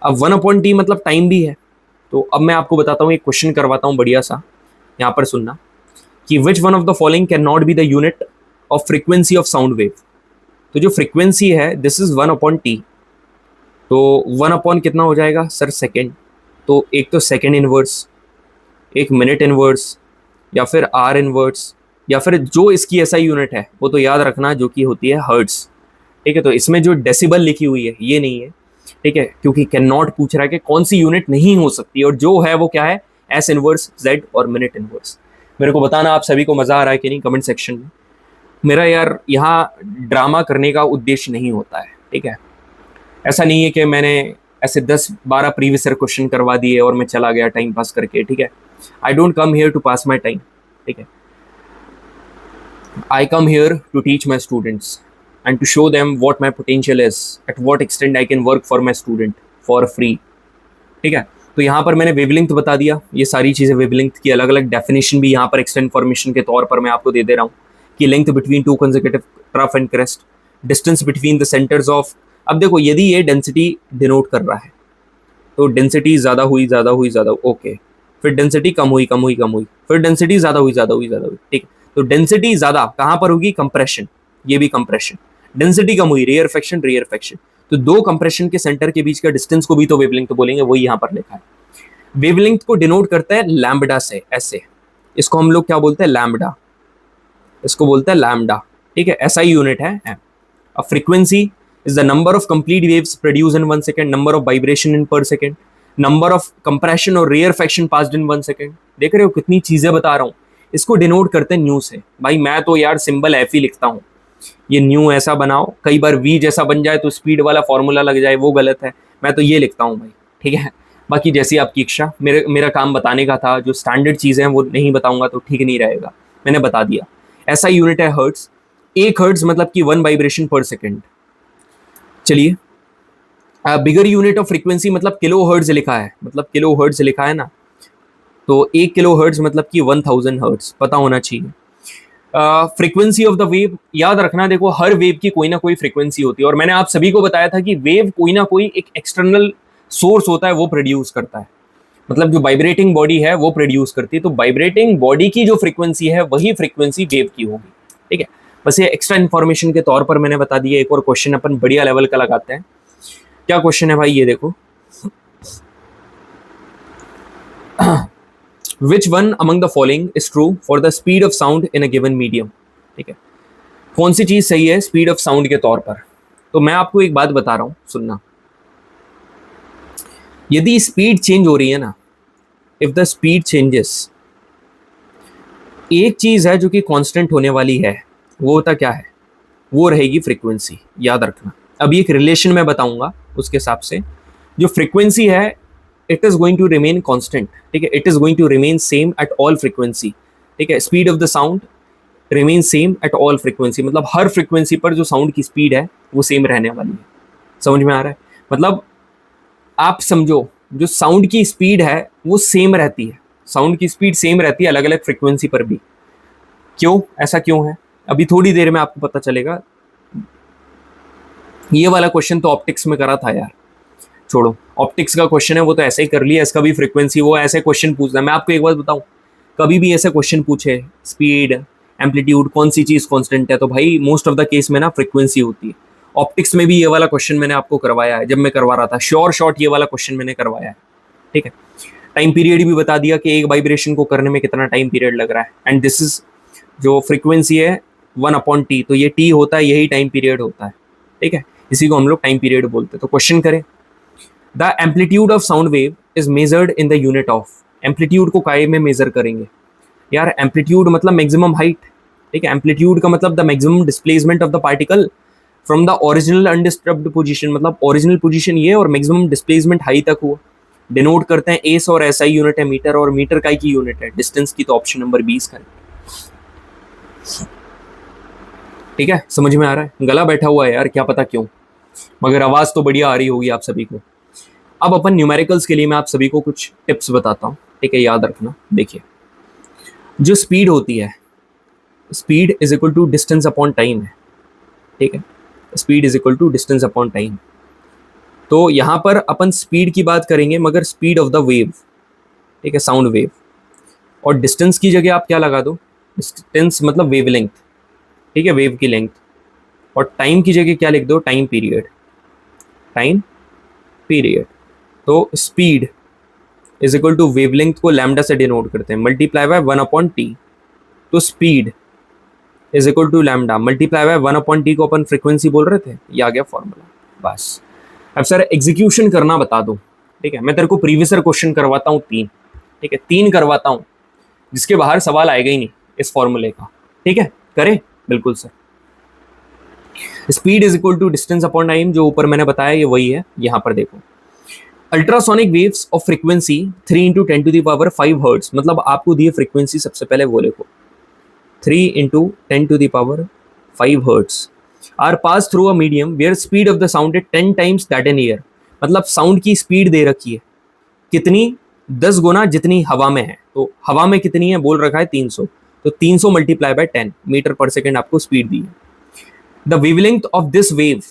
अब 1/t मतलब टाइम भी है। तो अब मैं आपको बताता हूँ, एक क्वेश्चन करवाता हूँ बढ़िया सा, यहाँ पर सुनना, कि which one of the following can not be the unit of frequency of sound wave. तो जो फ्रीक्वेंसी है दिस इज 1/t। तो 1 कितना हो जाएगा सर, सेकेंड। तो एक तो सेकेंड इनवर्स, एक मिनट इनवर्स, या फिर आर इनवर्स, या फिर जो इसकी ऐसा यूनिट है वो तो याद रखना, जो कि होती है हर्ट्स। ठीक है, तो इसमें जो डेसिबल लिखी हुई है ये नहीं है। ठीक है, क्योंकि कैन नॉट पूछ रहा है कि कौन सी यूनिट नहीं हो सकती, और जो है वो क्या है, एस इनवर्स, जेड और मिनट इनवर्स। मेरे को बताना आप सभी को मजा आ रहा है कि नहीं, कमेंट सेक्शन में। मेरा यार यहाँ ड्रामा करने का उद्देश्य नहीं होता है। ठीक है, ऐसा नहीं है कि मैंने ऐसे 10-12 प्रीवियस ईयर क्वेश्चन करवा दिए और मैं चला गया टाइम पास करके। ठीक है, I don't come here to pass my time. ठीक है, I come here to teach my students and to show them what my potential is, at what extent I can work for my student for free. ठीक है, तो यहाँ पर मैंने wavelength बता दिया, ये सारी चीज़ें वेवलेंथ की अलग अलग डेफिनेशन भी यहाँ पर एक्स्ट्रा इन्फॉर्मेशन के तौर पर मैं आपको दे रहा हूँ, कि length between two consecutive trough and crest, distance between the centres of. अब देखो, यदि ये डेंसिटी डिनोट कर रहा है तो डेंसिटी ज़्यादा हुई, ज़्यादा हुई, ज़्यादा, ओके, फिर डेंसिटी कम हुई, कम हुई, कम हुई, फिर डेंसिटी ज़्यादा हुई, ज़्यादा हुई, ज़्यादा हुई। ठीक है, तो डेंसिटी ज्यादा कहां पर होगी, कंप्रेशन, ये भी कंप्रेशन। डेंसिटी कम हुई, रेयरफेक्शन, रेयरफेक्शन। तो दो कंप्रेशन के सेंटर के बीच का डिस्टेंस को भी तो वेवलेंथ तो बोलेंगे, वही यहां पर लिखा है। वेवलेंथ को डिनोट करता है लैम्बडा से, ऐसे, इसको हम लोग क्या बोलते हैं, लैम्बडा, इसको बोलते हैं लैम्बडा। ठीक है, ऐसा ही यूनिट है। अब frequency is the number of complete waves produce in 1 second, number of vibration in पर सेकंड, नंबर ऑफ कंप्रेशन और रेयरफेक्शन पास्ड इन 1 सेकंड। देख रहे हो कितनी चीजें बता रहा हूं। इसको डिनोट करते हैं न्यू से। भाई मैं तो यार सिंबल एफ ही लिखता हूँ, ये न्यू ऐसा बनाओ, कई बार वी जैसा बन जाए तो स्पीड वाला फॉर्मूला लग जाए, वो गलत है। मैं तो ये लिखता हूँ भाई। ठीक है, बाकी जैसी आपकी इच्छा, मेरा काम बताने का था, जो स्टैंडर्ड चीज़ें हैं वो नहीं बताऊंगा तो ठीक नहीं रहेगा, मैंने बता दिया। ऐसा यूनिट है हर्ट्स, 1 हर्ट्स मतलब कि 1 वाइब्रेशन पर सेकेंड। चलिए, बिगर यूनिट ऑफ फ्रीक्वेंसी मतलब किलो हर्ट्ज लिखा है, मतलब किलो हर्ट्ज लिखा है ना, तो 1 किलो हर्ट्ज मतलब कि 1000 हर्ट्ज पता होना चाहिए। फ्रीक्वेंसी ऑफ द वेव याद रखना, देखो हर वेव की कोई ना कोई फ्रीक्वेंसी होती है, और मैंने आप सभी को बताया था कि वेव कोई ना कोई एक एक्सटर्नल सोर्स होता है, वो प्रोड्यूस करता है, मतलब जो वाइब्रेटिंग बॉडी है वो प्रोड्यूस करती है। तो वाइब्रेटिंग बॉडी की जो फ्रीक्वेंसी है वही फ्रीक्वेंसी वेव की होगी। ठीक है, बस ये एक्स्ट्रा इन्फॉर्मेशन के तौर पर मैंने बता दिया। एक और क्वेश्चन अपन बढ़िया लेवल का लगाते हैं। क्या क्वेश्चन है भाई, ये देखो, Which one among the following is true for the speed of sound in a given medium? ठीक है, कौन सी चीज सही है स्पीड ऑफ साउंड के तौर पर। तो मैं आपको एक बात बता रहा हूं, सुनना, यदि स्पीड चेंज हो रही है ना, इफ द स्पीड चेंजेस, एक चीज है जो कि कांस्टेंट होने वाली है, वो होता क्या है, वो रहेगी फ्रीक्वेंसी। याद रखना, अभी एक रिलेशन मैं बताऊंगा, उसके हिसाब से जो फ्रीक्वेंसी है it is going to remain constant. ठीक है, it is going to remain same at all frequency. ठीक है, speed of the sound remain same at all frequency, मतलब हर फ्रीक्वेंसी पर जो साउंड की स्पीड है वो सेम रहने वाली है। समझ में आ रहा है, मतलब आप समझो, जो साउंड की स्पीड है वो सेम रहती है, साउंड की स्पीड सेम रहती है अलग अलग फ्रीक्वेंसी पर भी। क्यों, ऐसा क्यों है, अभी थोड़ी देर में आपको पता चलेगा। ये वाला क्वेश्चन तो ऑप्टिक्स में करा था यार, छोड़ो, ऑप्टिक्स का क्वेश्चन है वो तो ऐसे ही कर लिया, इसका भी फ्रीक्वेंसी, वो ऐसे क्वेश्चन पूछना है। मैं आपको एक बात बताऊं, कभी भी ऐसे क्वेश्चन पूछे स्पीड एम्पलीट्यूड कौन सी चीज कांस्टेंट है, तो भाई मोस्ट ऑफ द केस में ना फ्रीक्वेंसी होती है। ऑप्टिक्स में भी ये वाला क्वेश्चन मैंने आपको करवाया है, जब मैं करवा रहा था श्योर शॉर्ट, ये वाला क्वेश्चन मैंने करवाया है। ठीक है, टाइम पीरियड भी बता दिया कि एक वाइब्रेशन को करने में कितना टाइम पीरियड लग रहा है, एंड दिस इज जो फ्रीक्वेंसी है 1/t, तो ये t होता है, यही टाइम पीरियड होता है। ठीक है, इसी को हम लोग टाइम पीरियड बोलते हैं। तो क्वेश्चन करें, the amplitude of sound wave is measured in the unit of, amplitude को काय में मेजर करेंगे यार? एम्पलीट्यूड मतलब मैक्सिमम हाइट, ठीक है। एम्पलीट्यूड का मतलब the maximum displacement of the particle from the original undisturbed position, मतलब ओरिजिनल पोजीशन ये और मैक्सिमम डिस्प्लेसमेंट हाई तक हुआ। डिनोट करते हैं एस और एसआई यूनिट है मीटर, और मीटर काय की यूनिट है? डिस्टेंस की। तो ऑप्शन नंबर 20 का। ठीक है, समझ में आ रहा है? गला बैठा हुआ है यार, क्या पता क्यों, मगर आवाज तो बढ़िया आ रही होगी आप सभी को। अब अपन न्यूमेरिकल्स के लिए मैं आप सभी को कुछ टिप्स बताता हूँ, ठीक है, याद रखना। देखिए, जो स्पीड होती है, speed is equal to distance upon time है, ठीक है। Speed is equal to distance upon time. तो यहाँ पर अपन स्पीड की बात करेंगे, मगर स्पीड ऑफ द वेव, ठीक है, साउंड वेव। और डिस्टेंस की जगह आप क्या लगा दो? डिस्टेंस मतलब वेव लेंथ, ठीक है, वेव की लेंथ। और टाइम की जगह क्या लिख दो? Time period, time period. तो speed is equal to wavelength को लैम्डा से डिनोट करते हैं, मल्टीप्लाई बाय 1/t। तो speed is equal to lambda multiply by 1/t को अपन फ्रीक्वेंसी बोल रहे थे, ये आ गया फॉर्मूला। बस अब सर एग्जीक्यूशन करना बता दो, ठीक है। मैं तेरे को प्रीवियसर क्वेश्चन करवाता हूँ 3, ठीक है, 3 करवाता हूँ, जिसके बाहर सवाल आएगा ही नहीं इस फॉर्मूले का, ठीक है। करें? बिल्कुल sir. Speed is equal to distance upon time, जो ऊपर मैंने बताया ये वही है। यहां पर देखो, ultrasonic waves of frequency 3 × 10⁵ hertz, मतलब आपको दिए फ्रीक्वेंसी, सबसे पहले वो लिखो 3 × 10⁵ hertz are pass through a medium where speed of the sound is 10 times that in air. मतलब साउंड की स्पीड दे रखी है कितनी? 10 गुना जितनी हवा में है। तो हवा में कितनी है बोल रखा है? 300। तो 300 मल्टीप्लाई बाय 10 मीटर पर सेकेंड आपको स्पीड दी है। The wavelength of this wave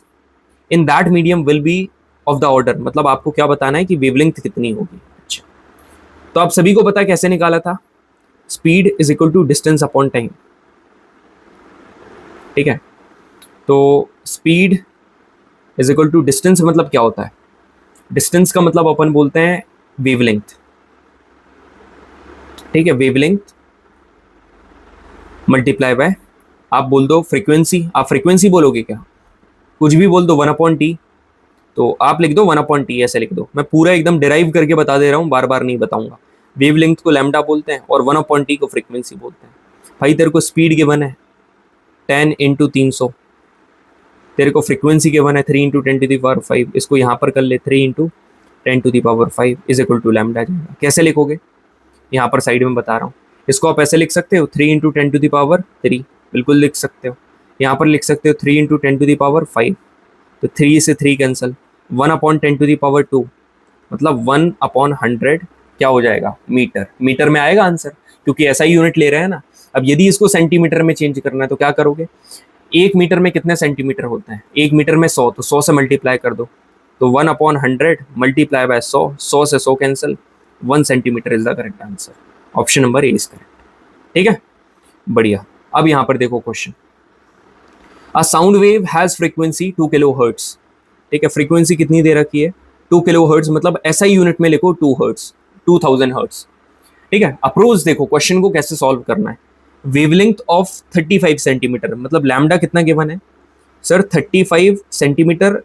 in that medium will be of the order, मतलब आपको क्या बताना है कि वेवलेंथ कितनी होगी। अच्छा, तो आप सभी को पता है कैसे निकाला था? Speed is equal to distance upon time, ठीक है। तो speed is equal to distance, मतलब क्या होता है? डिस्टेंस का मतलब अपन बोलते हैं वेवलेंथ, ठीक है। वेवलेंथ मल्टीप्लाई बाय, आप बोल दो फ्रीक्वेंसी, आप फ्रीक्वेंसी बोलोगे क्या? कुछ भी बोल दो, 1/t। तो आप लिख दो 1/t, ऐसे लिख दो। मैं पूरा एकदम डिराइव करके बता दे रहा हूँ, बार बार नहीं बताऊंगा। वेवलेंथ को लैम्डा बोलते हैं और 1/t को फ्रीक्वेंसी बोलते हैं। भाई तेरे को स्पीड गिवन है 10 × 300, तेरे को फ्रीक्वेंसी गिवन है 3 × 10⁵। इसको यहाँ पर कर ले, 3 × 10⁵ इज इक्वल टू लैम्डा जाएगा। कैसे लिखोगे? यहाँ पर साइड में बता रहा हूँ। इसको आप ऐसे लिख सकते हो 3 × 10⁵, बिल्कुल लिख सकते हो। यहाँ पर लिख सकते हो 3 × 10⁵। तो 3 से 3 कैंसल, 1/10⁵, मतलब 1/100 क्या हो जाएगा? मीटर। मीटर में आएगा आंसर, क्योंकि ऐसा ही यूनिट ले रहे हैं ना। अब यदि इसको सेंटीमीटर में चेंज करना है तो क्या करोगे? 1 मीटर में कितने सेंटीमीटर होते हैं? 1 मीटर में 100, तो 100 से मल्टीप्लाई कर दो। तो 1/100 मल्टीप्लाई बाय 100, 100 से 100 cancel, 1 centimetre is the correct answer. Option number A is correct, ठीक है, बढ़िया। अब यहाँ पर देखो question, a sound wave has frequency 2 kHz, ठीक है। फ्रीक्वेंसी कितनी दे रखी है? 2 kHz, मतलब ऐसा यूनिट में लिखो 2 हर्ट्ज, 2000 हर्ट्ज, ठीक है। अप्रोच देखो क्वेश्चन को कैसे सॉल्व करना है। वेवलेंथ ऑफ 35 सेंटीमीटर, मतलब लैम्डा कितना गिवन है सर? 35 सेंटीमीटर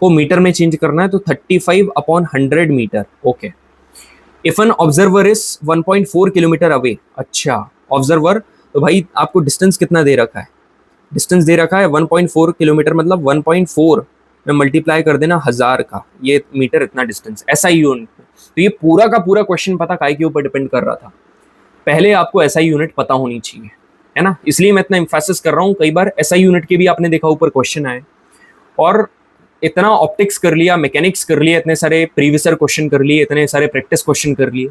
को मीटर में चेंज करना है, तो 35/100 metre, okay. If an observer is 1.4 kilometre away, अच्छा ऑब्जर्वर, तो भाई आपको डिस्टेंस कितना दे रखा है? डिस्टेंस दे रखा है 1.4 किलोमीटर, मतलब 1.4 में मल्टीप्लाई कर देना 1000 का, ये मीटर इतना डिस्टेंस, ऐसा ही यूनिट। तो ये पूरा का पूरा क्वेश्चन पता काय के ऊपर डिपेंड कर रहा था? पहले आपको ऐसा यूनिट पता होनी चाहिए, है ना, इसलिए मैं इतना एम्फेसिस कर रहा हूँ। कई बार ऐसा यूनिट के भी आपने देखा ऊपर क्वेश्चन आए, और इतना ऑप्टिक्स कर लिया, मैकेनिक्स कर लिया, इतने सारे प्रीवियसर क्वेश्चन कर लिए, इतने सारे प्रैक्टिस क्वेश्चन कर लिए।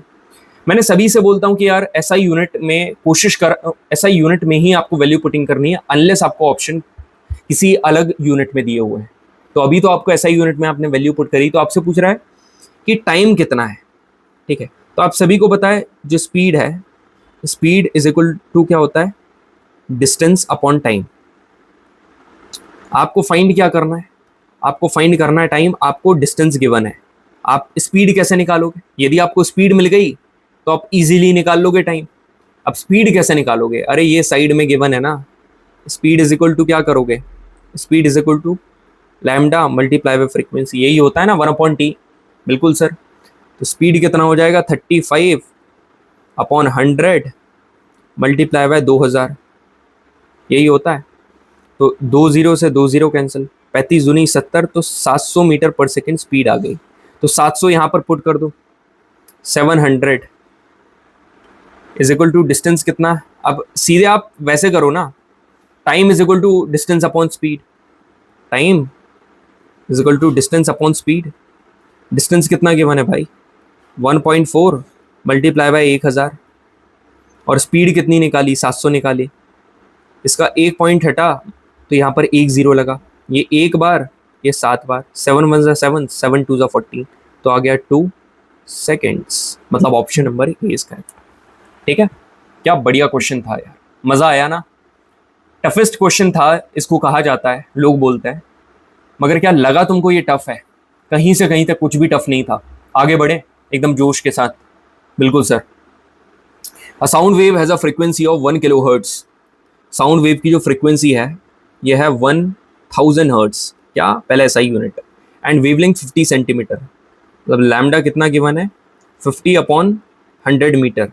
मैंने सभी से बोलता हूँ कि यार ऐसा यूनिट में कोशिश कर, ऐसा यूनिट में ही आपको वैल्यू पुटिंग करनी है, अनलेस आपको ऑप्शन किसी अलग यूनिट में दिए हुए हैं। तो अभी तो आपको ऐसा यूनिट में आपने वैल्यू पुट करी, तो आपसे पूछ रहा है कि टाइम कितना है, ठीक है। तो आप सभी को पता है जो स्पीड है, स्पीड इज इक्वल टू क्या होता है? Distance upon time. आपको फाइंड क्या करना है? आपको फाइंड करना है टाइम, आपको डिस्टेंस गिवन है। आप स्पीड कैसे निकालोगे? यदि आपको स्पीड मिल गई तो आप इजीली निकाल लोगे टाइम। अब स्पीड कैसे निकालोगे? अरे ये साइड में गिवन है ना, स्पीड इज इक्वल टू क्या करोगे? Speed is equal to lambda multiply by frequency, यही होता है ना 1/t। बिल्कुल सर। तो स्पीड कितना हो जाएगा, 35/100 मल्टीप्लाई बाय 2000, यही होता है। तो 20 से 20 कैंसिल, 35 दूनी 70, तो 700 मीटर पर सेकेंड स्पीड आ गई। तो 700 यहाँ पर पुट कर दो, 700 इज इक्वल टू डिस्टेंस कितना। अब सीधे आप वैसे करो ना, time is equal to distance upon speed, time is equal to distance upon speed. Distance कितना गिवन है भाई, 1.4 मल्टीप्लाई बाय 1000, और स्पीड कितनी निकाली, 700 निकाली। इसका एक पॉइंट हटा तो यहाँ पर एक जीरो लगा, ये एक बार, ये 7 बार, 7 1 ज़ा 7, 7 2 ज़ा 14, तो आ गया 2 सेकेंड्स। मतलब ऑप्शन नंबर ए इसका है। ठीक है, क्या बढ़िया क्वेश्चन था यार, मज़ा आया ना। टफेस्ट क्वेश्चन था इसको कहा जाता है, लोग बोलते हैं, मगर क्या लगा तुमको ये टफ है? कहीं से कहीं तक कुछ भी टफ नहीं था। आगे बढ़े एकदम जोश के साथ। बिल्कुल sir. A sound wave has a frequency of 1 kilohertz. Sound wave की जो फ्रीक्वेंसी है यह है 1000 हर्ट्ज, क्या पहले ऐसा ही यूनिट, एंड वेवलेंथ 50 सेंटीमीटर। मतलब लैम्डा कितना गिवन है, 50/100 मीटर।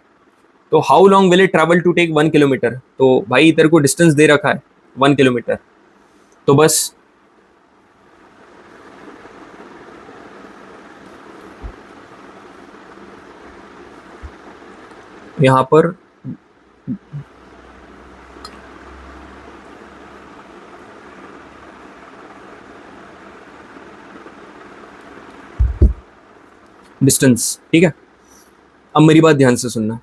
तो how long will it travel to take 1 kilometre. तो भाई तेरे को डिस्टेंस दे रखा है 1 किलोमीटर, तो बस यहाँ पर डिस्टेंस, ठीक है। अब मेरी बात ध्यान से सुनना,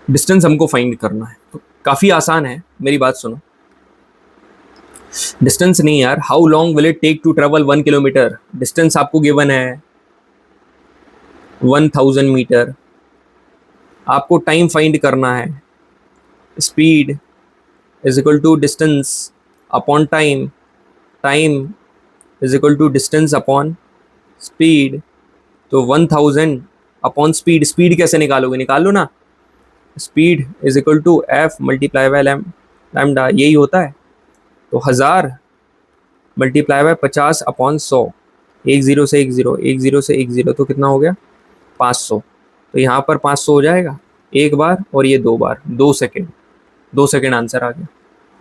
डिस्टेंस हमको फाइंड करना है, तो काफ़ी आसान है, मेरी बात सुनो। डिस्टेंस नहीं यार, how long will it take to travel 1 kilometre. Distance आपको गिवन है 1000 मीटर, आपको टाइम फाइंड करना है। Speed is equal to distance upon time, time is equal to distance upon speed. तो 1000 अपॉन स्पीड, स्पीड कैसे निकालोगे, निकाल लो ना। Speed is equal to F multiply by lambda, यही होता है। तो 1000 मल्टीप्लाई बाय 50/100, 10 से 10, 10 से 10, तो कितना हो गया 500। तो यहाँ पर 500 हो जाएगा एक बार, और ये 2 बार, 2 सेकेंड, 2 सेकेंड आंसर आ गया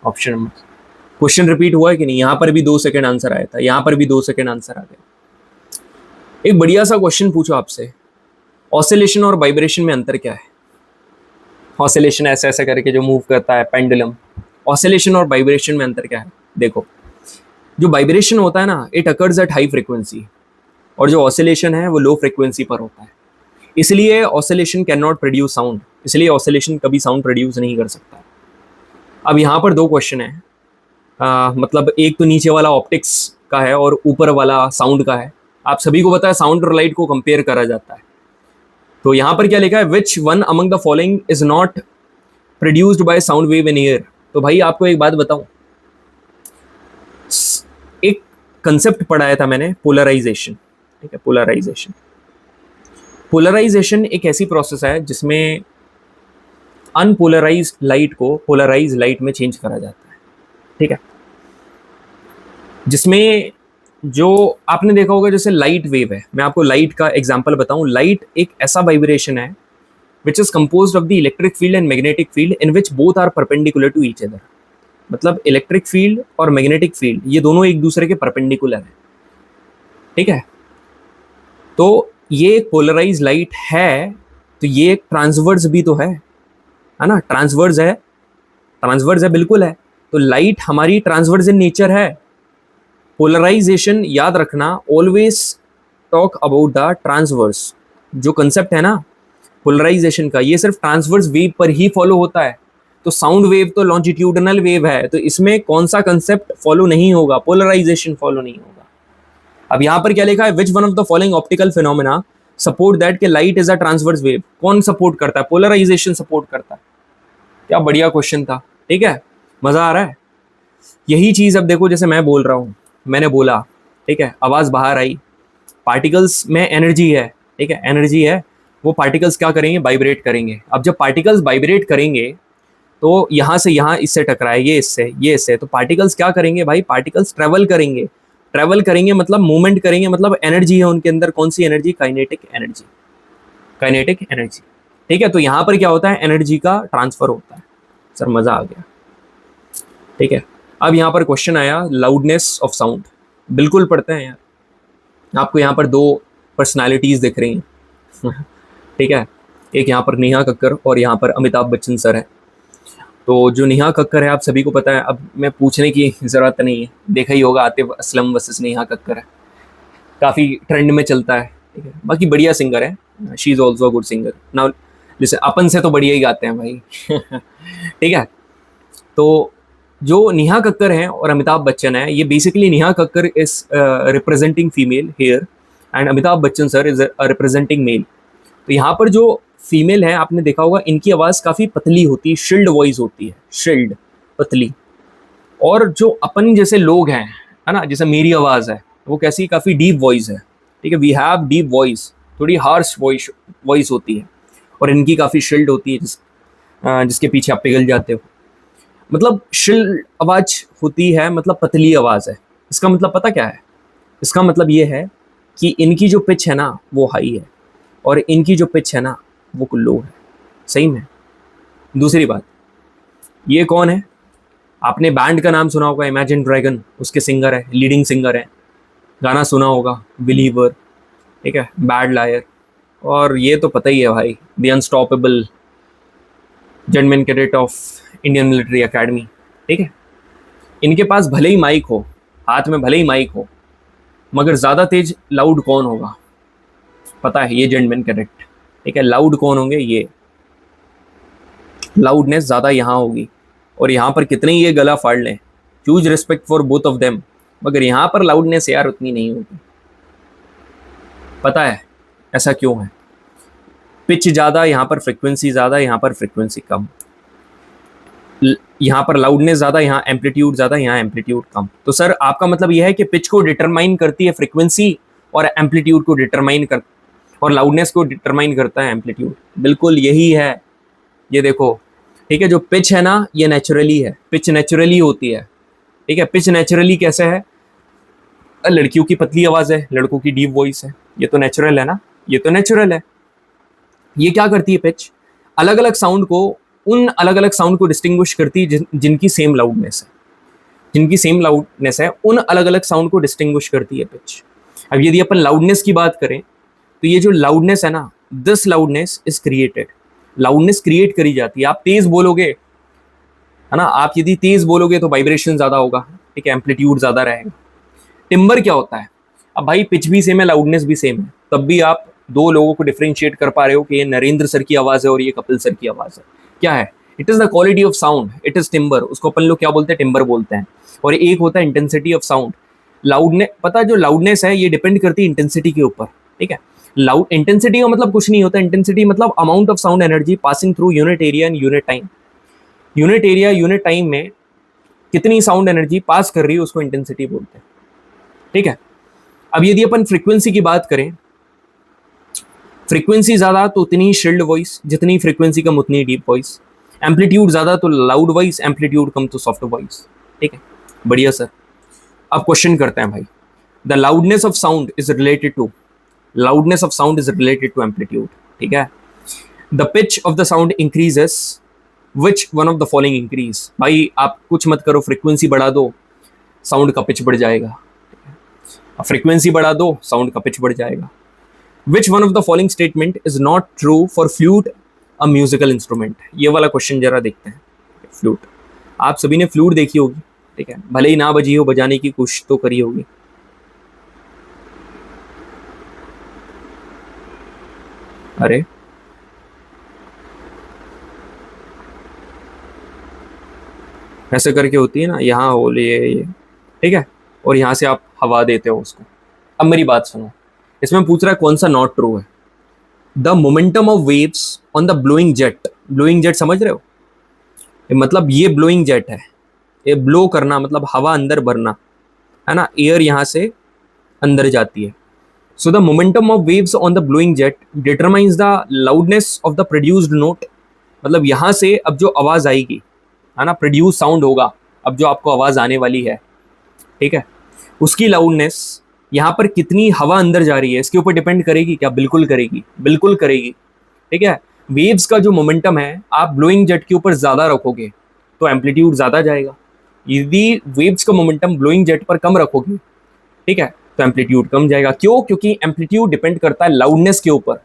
ऑप्शन नंबर। क्वेश्चन रिपीट हुआ है कि नहीं, यहाँ पर भी 2 सेकेंड आंसर आया था, यहाँ पर भी 2 सेकेंड आंसर आ गया। एक बढ़िया सा क्वेश्चन पूछो आपसे, ऑसिलेशन और वाइब्रेशन में अंतर क्या है। ऑसिलेशन ऐसे ऐसे करके जो मूव करता है पेंडुलम, ऑसिलेशन और वाइब्रेशन में अंतर क्या है। देखो, जो वाइब्रेशन होता है ना, it occurs at high frequency, और जो ऑसिलेशन है वो लो फ्रीक्वेंसी पर होता है। इसलिए oscillation can not produce sound, इसलिए ऑसिलेशन कभी साउंड प्रोड्यूस नहीं कर सकता। अब यहाँ पर 2 क्वेश्चन है, मतलब एक तो नीचे वाला ऑप्टिक्स का है और ऊपर वाला साउंड का है। आप सभी को पता है साउंड और लाइट को कंपेयर करा जाता है। तो यहाँ पर क्या लिखा है, which one among the following is not produced by sound wave in year. तो भाई आपको एक बात बताऊं, एक कंसेप्ट पढ़ाया था मैंने, पोलराइजेशन, ठीक है। पोलराइजेशन, पोलराइजेशन एक ऐसी प्रोसेस है जिसमें अनपोलराइज्ड लाइट को पोलराइज लाइट में चेंज करा जाता है, ठीक है। जिसमें जो आपने देखा होगा जैसे लाइट वेव है, मैं आपको लाइट का एग्जांपल बताऊं। लाइट एक ऐसा वाइब्रेशन है which is composed of the electric field and magnetic field in which both are perpendicular to each other. मतलब इलेक्ट्रिक फील्ड और मैग्नेटिक फील्ड ये दोनों एक दूसरे के परपेंडिकुलर है, ठीक है। तो ये एक पोलराइज लाइट है, तो ये एक ट्रांसवर्स भी तो है ना, ट्रांसवर्स है, ट्रांसवर्स है, बिल्कुल है। तो लाइट हमारी ट्रांसवर्स इन नेचर है। पोलराइजेशन याद रखना, always talk about the transverse. जो कंसेप्ट है ना पोलराइजेशन का, ये सिर्फ ट्रांसवर्स वेव पर ही फॉलो होता है। तो साउंड वेव तो लॉन्जिट्यूडनल वेव है, तो इसमें कौन सा कंसेप्ट फॉलो नहीं होगा, पोलराइजेशन फॉलो नहीं होगा। अब यहाँ पर क्या लिखा है, which one of the following optical phenomena support that के light is a transverse wave. कौन सपोर्ट करता है, पोलराइजेशन सपोर्ट करता है। क्या बढ़िया क्वेश्चन था, ठीक है, मजा आ रहा है। यही चीज अब देखो, जैसे मैं बोल रहा हूँ, मैंने बोला, ठीक है, आवाज बाहर आई, पार्टिकल्स में एनर्जी है, ठीक है, एनर्जी है, वो पार्टिकल्स क्या करेंगे, वाइब्रेट करेंगे। अब जब पार्टिकल्स वाइब्रेट करेंगे तो यहाँ से यहाँ इससे टकराए, ये इससे, ये इससे, तो पार्टिकल्स क्या करेंगे भाई, पार्टिकल्स ट्रेवल करेंगे। ट्रेवल करेंगे मतलब मूवमेंट करेंगे, मतलब एनर्जी है उनके अंदर। कौन सी energy? Kinetic energy, kinetic energy. ठीक है, तो यहाँ पर क्या होता है? एनर्जी का ट्रांसफर होता है। सर मजा आ गया। ठीक है, अब यहाँ पर क्वेश्चन आया लाउडनेस ऑफ साउंड। बिल्कुल पढ़ते हैं यार। आपको यहाँ पर दो पर्सनालिटीज दिख रही हैं ठीक है, एक यहाँ पर नेहा कक्कर और यहाँ पर अमिताभ बच्चन सर है। तो जो नेहा कक्कर है आप सभी को पता है, अब मैं पूछने की ज़रूरत नहीं है, देखा ही होगा, आतिफ असलम वर्सेस नेहा कक्कर है, काफ़ी ट्रेंड में चलता है। ठीक है, बाकी बढ़िया सिंगर है, she is also a good singer. Now जैसे अपन से तो बढ़िया ही गाते हैं भाई ठीक है, तो जो नेहा कक्कर हैं और अमिताभ बच्चन है, ये basically Neha Kakkar is representing female hair and Amitabh Bachchan sir is representing male. तो यहाँ पर जो फीमेल है, आपने देखा होगा इनकी आवाज़ काफ़ी पतली होती है, शिल्ड वॉइस होती है, शिल्ड, पतली। और जो अपन जैसे लोग हैं, है ना, जैसे मेरी आवाज़ है वो कैसी, काफ़ी डीप वॉइस है। ठीक है, वी हैव डीप वॉइस, थोड़ी हार्श वॉइस होती है, और इनकी काफ़ी शिल्ड होती है, जिसके पीछे आप पिघल जाते हो। मतलब शिल्ड आवाज़ होती है, मतलब पतली आवाज़ है। इसका मतलब पता क्या है? इसका मतलब ये है कि इनकी जो पिच है ना वो हाई है, और इनकी जो पिच है ना वो लो है। सही में। दूसरी बात, ये कौन है? आपने बैंड का नाम सुना होगा, इमेजिन ड्रैगन, उसके सिंगर है, लीडिंग सिंगर है। गाना सुना होगा बिलीवर, ठीक है, बैड लायर, और ये तो पता ही है भाई, the unstoppable gentleman cadet of Indian military academy. ठीक है, इनके पास भले ही माइक हो, हाथ में भले ही माइक हो, मगर ज़्यादा तेज लाउड कौन होगा? पता है, ये जेंटलमैन कैडेट। ठीक है, लाउड कौन होंगे? ये लाउडनेस ज़्यादा यहाँ होगी, और यहाँ पर कितने ही ये गला फाड़ लें, huge respect for both of them, मगर यहाँ पर लाउडनेस यार उतनी नहीं होगी। पता है ऐसा क्यों है? पिच ज़्यादा, यहाँ पर फ्रिक्वेंसी ज़्यादा, यहाँ पर फ्रिक्वेंसी कम। यहाँ पर लाउडनेस ज़्यादा, यहाँ एम्पलीट्यूड ज़्यादा, यहाँ एम्पलीट्यूड कम। तो सर आपका मतलब यह है कि पिच को डिटरमाइन करती है फ्रिक्वेंसी, और एम्पलीट्यूड को डिटरमाइन कर, और लाउडनेस को डिटरमाइन करता है एम्पलीट्यूड। बिल्कुल यही है, ये देखो। ठीक है, जो पिच है ना ये नेचुरली है, पिच नेचुरली होती है। ठीक है, पिच नेचुरली कैसे है? लड़कियों की पतली आवाज़ है, लड़कों की डीप वॉइस है, ये तो नेचुरल है ना, ये तो नेचुरल है। ये क्या करती है पिच? अलग अलग साउंड को, उन अलग अलग साउंड को डिस्टिंग्विश करती है जिनकी सेम लाउडनेस है, जिनकी सेम लाउडनेस है, उन अलग अलग साउंड को डिस्टिंग्विश करती है पिच। अब यदि अपन लाउडनेस की बात करें, तो ये जो लाउडनेस है ना, this loudness is created, loudness create करी जाती है। आप तेज बोलोगे, है ना, आप यदि तेज बोलोगे तो वाइब्रेशन ज़्यादा होगा, ठीक है, एम्पलीट्यूड ज़्यादा रहेगा। टिम्बर क्या होता है? अब भाई पिच भी सेम है, लाउडनेस भी सेम है, तब भी आप दो लोगों को डिफरेंशिएट कर पा रहे हो कि ये नरेंद्र सर की आवाज़ है और ये कपिल सर की आवाज़ है। क्या है? It is the quality of sound, it is timber. उसको अपन लोग क्या बोलते हैं? टिम्बर बोलते हैं। और एक होता है इंटेंसिटी ऑफ साउंड। लाउडनेस, पता है, जो लाउडनेस है ये डिपेंड करती है इंटेंसिटी के ऊपर। ठीक है, लाउड इंटेंसिटी का मतलब कुछ नहीं होता, इंटेंसिटी मतलब amount of sound energy passing through unit area and unit time. Unit area unit time में कितनी साउंड एनर्जी पास कर रही है उसको इंटेंसिटी बोलते हैं। ठीक है, अब यदि अपन फ्रीक्वेंसी की बात करें, फ्रीक्वेंसी ज़्यादा तो उतनी ही शिल्ड वॉइस, जितनी फ्रीक्वेंसी कम उतनी डीप वॉइस। एम्पलीट्यूड ज़्यादा तो लाउड वॉइस, एम्पलीट्यूड कम तो सॉफ्ट वॉइस। ठीक है, बढ़िया सर। अब क्वेश्चन करते हैं भाई, the loudness of sound is related to, loudness of sound is related to amplitude. ठीक है, the pitch of the sound increases, which one of the following increase. भाई आप कुछ मत करो, फ्रीक्वेंसी बढ़ा दो, साउंड का पिच बढ़ जाएगा। फ्रीक्वेंसी बढ़ा दो, साउंड का पिच बढ़ जाएगा। विच one of the following statement is not true for flute, a musical instrument. ये वाला क्वेश्चन जरा देखते हैं। फ्लूट, आप सभी ने फ्लूट देखी होगी, ठीक है, भले ही ना बजी हो, बजाने की कोशिश तो करी होगी। अरे ऐसे करके होती है ना, यहाँ हो ये, ठीक है, और यहाँ से आप हवा देते हो उसको। अब मेरी बात सुनो, इसमें पूछ रहा है कौन सा नॉट ट्रू है। The momentum of waves on the blowing jet, blowing jet समझ रहे हो? मतलब ये ब्लोइंग जेट है, ये ब्लो करना मतलब हवा अंदर भरना, है ना, एयर यहाँ से अंदर जाती है। So the momentum of waves on the blowing jet determines the loudness of the produced note. मतलब यहाँ से अब जो आवाज़ आएगी, है ना, प्रोड्यूस साउंड होगा, अब जो आपको आवाज़ आने वाली है, ठीक है, उसकी लाउडनेस यहाँ पर कितनी हवा अंदर जा रही है इसके ऊपर डिपेंड करेगी क्या? बिल्कुल करेगी, बिल्कुल करेगी। ठीक है, वेव्स का जो मोमेंटम है आप ब्लोइंग जेट के ऊपर ज्यादा रखोगे तो एम्पलीट्यूड ज्यादा जाएगा, यदि वेव्स का मोमेंटम ब्लोइंग जेट पर कम रखोगे, ठीक है, तो एम्पलीट्यूड कम जाएगा। क्यों? क्योंकि एम्पलीट्यूड डिपेंड करता है लाउडनेस के ऊपर,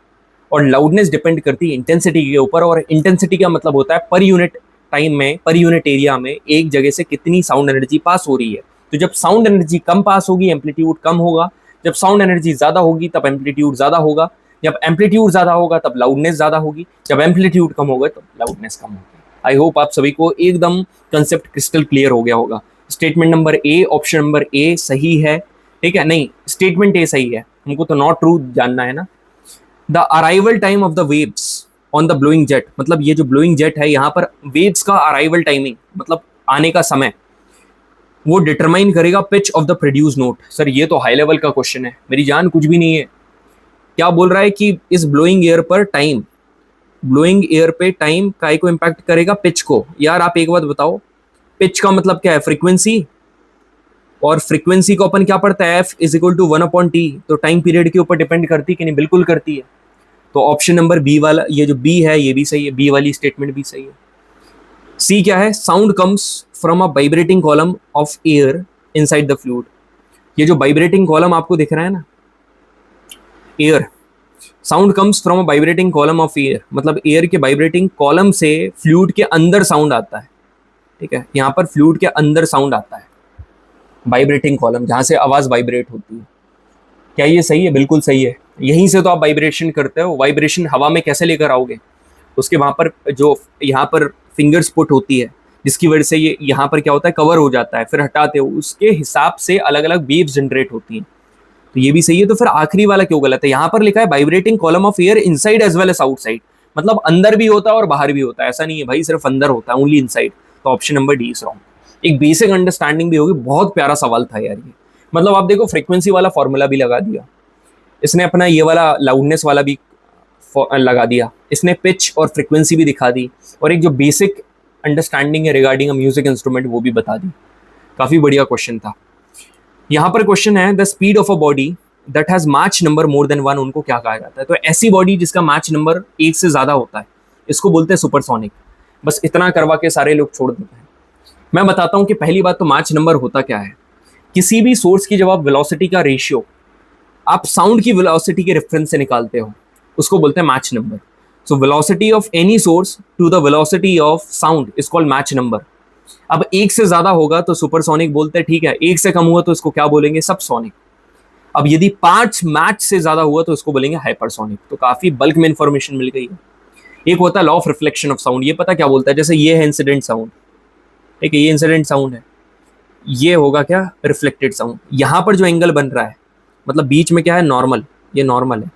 और लाउडनेस डिपेंड करती है इंटेंसिटी के ऊपर, और इंटेंसिटी का मतलब होता है पर यूनिट टाइम में, पर यूनिट एरिया में एक जगह से कितनी साउंड एनर्जी पास हो रही है। तो जब साउंड एनर्जी कम पास होगी एम्पलीट्यूड कम होगा, जब साउंड एनर्जी ज्यादा होगी तब एम्पलीट्यूड ज्यादा होगा, जब एम्पलीट्यूड ज्यादा होगा तब लाउडनेस ज्यादा होगी, जब एम्पलीट्यूड कम होगा तो लाउडनेस कम होगी। आई होप आप सभी को एकदम कंसेप्ट क्रिस्टल क्लियर हो गया होगा। स्टेटमेंट नंबर ए, ऑप्शन नंबर ए सही है। ठीक है, नहीं स्टेटमेंट ए सही है, हमको तो नॉट ट्रू जानना है ना। The arrival time of the waves on the blowing jet, मतलब ये जो ब्लोइंग जेट है यहाँ पर वेव्स का अराइवल टाइमिंग मतलब आने का समय वो डिटरमाइन करेगा pitch of the produce note. Sir ये तो हाई लेवल का क्वेश्चन है, मेरी जान कुछ भी नहीं है। क्या बोल रहा है कि इस ब्लोइंग एयर पर टाइम, ब्लोइंग एयर पे टाइम काय को इम्पैक्ट करेगा? पिच को। यार आप एक बात बताओ, पिच का मतलब क्या है? फ्रीक्वेंसी, और फ्रीक्वेंसी को अपन क्या पढ़ता है? F is equal to 1/t। तो टाइम पीरियड के ऊपर डिपेंड करती है कि नहीं? बिल्कुल करती है। तो ऑप्शन नंबर बी वाला, ये जो बी है ये भी सही है, बी वाली स्टेटमेंट भी सही है। सी क्या है? Sound comes from a vibrating column of air inside the fluid. ये जो वाइब्रेटिंग कॉलम आपको दिख रहा है ना, air, sound comes from a vibrating column of air, मतलब एयर के वाइब्रेटिंग कॉलम से फ्लूइड के अंदर साउंड आता है। ठीक है, यहाँ पर फ्लूइड के अंदर साउंड आता है, वाइब्रेटिंग कॉलम जहां से आवाज वाइब्रेट होती है। क्या ये सही है? बिल्कुल सही है। यहीं से तो आप वाइब्रेशन करते हो। वाइब्रेशन हवा में कैसे लेकर आओगे? उसके वहां पर जो यहाँ पर फिंगर्स पुट होती है, जिसकी वजह से ये यहाँ पर क्या होता है, कवर हो जाता है, फिर हटाते हो, उसके हिसाब से अलग अलग वेव्स जनरेट होती हैं। तो ये भी सही है। तो फिर आखिरी वाला क्यों गलत है? यहाँ पर लिखा है vibrating column of air inside as well as outside, मतलब अंदर भी होता है और बाहर भी होता है। ऐसा नहीं है भाई सिर्फ अंदर होता है, ओनली इनसाइड। तो option number D is wrong. एक बेसिक अंडरस्टैंडिंग भी होगी। बहुत प्यारा सवाल था यार ये, मतलब आप देखो फ्रीक्वेंसी वाला फॉर्मूला भी लगा दिया इसने, अपना ये वाला लाउडनेस वाला भी लगा दिया इसने, पिच और फ्रीक्वेंसी भी दिखा दी, और एक जो बेसिक अंडरस्टैंडिंग है रिगार्डिंग अ म्यूजिक इंस्ट्रूमेंट वो भी बता दी। काफी बढ़िया क्वेश्चन था। यहाँ पर क्वेश्चन है the speed of a body that has match number more than 1 उनको क्या कहा जाता है? तो ऐसी बॉडी जिसका मैच नंबर 1 से ज्यादा होता है इसको बोलते हैं सुपरसोनिक। बस इतना करवा के सारे लोग छोड़ देते हैं। मैं बताता हूँ कि पहली बात तो मैच नंबर होता क्या है। किसी भी सोर्स की जब आप वेलोसिटी का रेशियो आप साउंड की वेलोसिटी के रेफरेंस से निकालते हो उसको बोलते हैं Mach number. So velocity of any source to the velocity of sound is called Mach number. अब 1 से ज्यादा होगा तो सुपरसोनिक बोलते हैं, ठीक है। 1 से कम हुआ तो इसको क्या बोलेंगे? सबसोनिक। अब यदि 5 मैच से ज्यादा हुआ तो इसको बोलेंगे हाइपरसोनिक। तो काफी बल्क में इंफॉर्मेशन मिल गई है। एक होता है law of reflection of sound, ये पता क्या बोलता है? जैसे ये है इंसिडेंट साउंड, ठीक है, ये इंसिडेंट साउंड है, ये होगा क्या? Reflected sound. यहां पर जो एंगल बन रहा है मतलब बीच में क्या है? नॉर्मल, ये नॉर्मल है।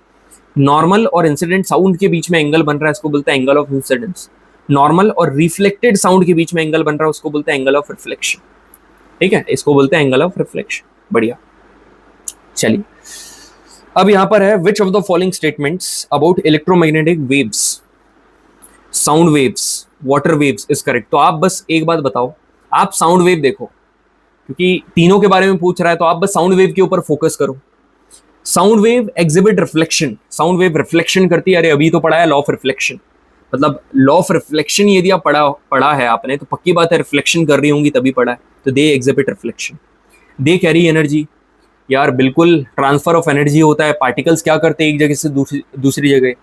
नॉर्मल और इंसिडेंट साउंड के बीच में एंगल बन रहा है, इसको बोलते हैं एंगल ऑफ इंसिडेंस। नॉर्मल और रिफ्लेक्टेड साउंड के बीच में एंगल बन रहा है, उसको बोलते हैं एंगल ऑफ रिफ्लेक्शन। ठीक है, इसको बोलते हैं एंगल ऑफ रिफ्लेक्शन। बढ़िया, चलिए अब यहां पर है which of the following statements about electromagnetic waves, sound waves, water waves is correct. तो आप बस एक बात बताओ, आप साउंड वेव देखो, क्योंकि तीनों के बारे में पूछ रहा है तो आप बस साउंड वेव के ऊपर फोकस करो। Sound wave exhibit reflection, sound wave reflection करती है। अरे अभी तो पढ़ा है लॉ ऑफ रिफ्लेक्शन, मतलब लॉ ऑफ रिफ्लेक्शन यदि आप पढ़ा है आपने तो पक्की बात है रिफ्लेक्शन कर रही होंगी तभी पढ़ा है। तो they exhibit reflection, they carry energy. यार बिल्कुल ट्रांसफर ऑफ एनर्जी होता है। पार्टिकल्स क्या करते हैं एक जगह से दूसरी जगह,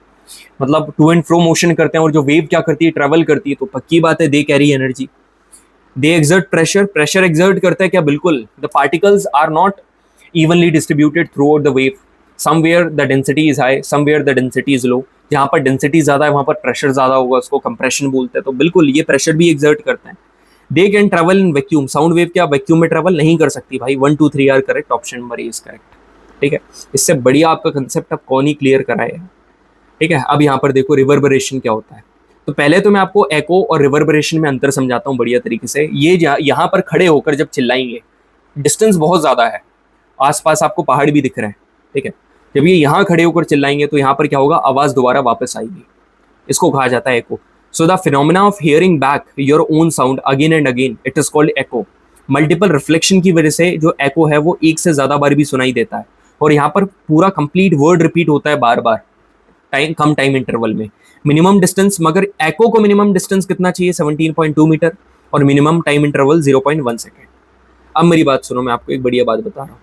मतलब टू एंड फ्रो मोशन करते हैं, और जो वेव क्या करती है? ट्रेवल करती है। तो पक्की बात है they carry energy. They exert pressure, pressure exert करता है क्या? बिल्कुल। The particles are not evenly distributed throughout the wave. Somewhere the density is high, somewhere the density is low. जहाँ पर डेंसिटी ज्यादा है वहां पर प्रेशर ज्यादा होगा, उसको कंप्रेशन बोलते हैं। तो बिल्कुल ये प्रेशर भी एक्सर्ट करता है। They can travel in vacuum, sound wave क्या वैक्यूम में ट्रेवल नहीं कर सकती भाई। 1 2 3 are correct, option number A is correct. ठीक है, इससे बढ़िया आपका कंसेप्ट अब कौन ही क्लियर कराए। ठीक है, अब यहाँ पर देखो रिवर्बरेशन क्या होता है। तो पहले तो मैं आपको एको और रिवर्बरेशन में अंतर समझाता हूँ बढ़िया तरीके से। ये यहाँ पर खड़े होकर जब चिल्लाएंगे, डिस्टेंस बहुत ज्यादा है, आसपास आपको पहाड़ भी दिख रहे हैं, ठीक है, जब ये यहाँ खड़े होकर चिल्लाएंगे तो यहाँ पर क्या होगा? आवाज दोबारा वापस आएगी, इसको कहा जाता है echo. So the phenomena of hearing back your own sound again and again, it is called echo. Multiple reflection की वजह से जो एको है वो एक से ज्यादा बार भी सुनाई देता है, और यहाँ पर पूरा कंप्लीट वर्ड रिपीट होता है बार बार कम टाइम इंटरवल में। मिनिमम डिस्टेंस, मगर एको को मिनिमम डिस्टेंस कितना चाहिए, 17.2 मीटर, और मिनिमम टाइम इंटरवल 0.1 सेकेंड। अब मेरी बात सुनो, मैं आपको एक बढ़िया बात बता रहा हूँ।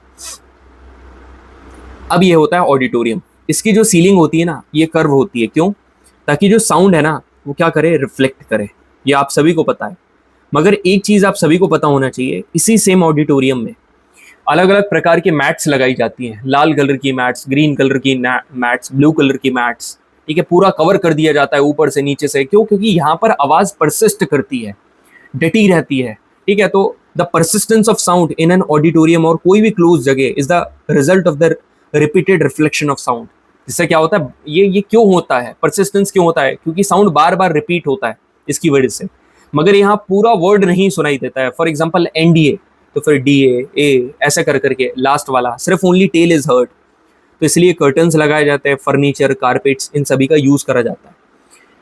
अब ये होता है ऑडिटोरियम, इसकी जो सीलिंग होती है ना, ये कर्व होती है, क्यों? ताकि जो साउंड है ना वो क्या करे, रिफ्लेक्ट करे। ये आप सभी को पता है। मगर एक चीज आप सभी को पता होना चाहिए, इसी सेम ऑडिटोरियम में अलग अलग प्रकार के मैट्स लगाई जाती हैं, लाल कलर की मैट्स, ग्रीन कलर की मैट्स, ब्लू कलर की मैट्स, ठीक है, पूरा कवर कर दिया जाता है ऊपर से नीचे से। क्यों? क्योंकि यहाँ पर आवाज परसिस्ट करती है, डटी रहती है, ठीक है। तो the persistence of sound in an auditorium और कोई भी क्लोज जगह is the result of the repeated reflection of sound. जिससे क्या होता है, ये क्यों होता है, परसिस्टेंस क्यों होता है? क्योंकि साउंड बार बार रिपीट होता है इसकी वजह से। मगर यहाँ पूरा वर्ड नहीं सुनाई देता है। फॉर एग्जाम्पल एनडीए, तो फिर डीए ए ऐसे कर करके लास्ट वाला, सिर्फ ओनली टेल इज हर्ड। तो इसलिए कर्टन्स लगाए जाते हैं, फर्नीचर, कारपेट्स, इन सभी का यूज करा जाता है।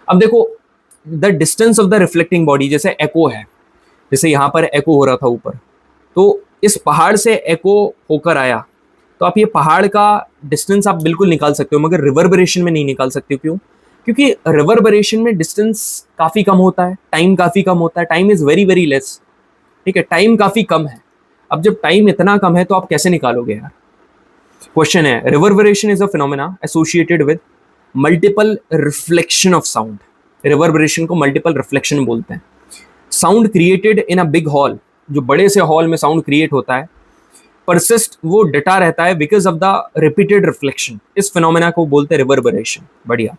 अब देखो the distance of the reflecting body, जैसे एको है, जैसे यहाँ पर एको हो रहा था ऊपर, तो इस पहाड़ से एको होकर आया, तो आप ये पहाड़ का डिस्टेंस आप बिल्कुल निकाल सकते हो, मगर रिवर्बरेशन में नहीं निकाल सकते। क्यों? क्योंकि रिवर्बरेशन में डिस्टेंस काफी कम होता है, टाइम काफी कम होता है, time is very very less, ठीक है, टाइम काफी कम है। अब जब टाइम इतना कम है तो आप कैसे निकालोगे यार? क्वेश्चन है, reverberation is a phenomena associated with multiple reflection of sound. Reverberation को मल्टीपल रिफ्लेक्शन बोलते हैं। Sound created in a big hall, जो बड़े से हॉल में साउंड क्रिएट होता है, परसिस्ट, वो डटा रहता है because of the repeated reflection. इस फिनोमेना को बोलते हैं रिवर्बरेशन। बढ़िया।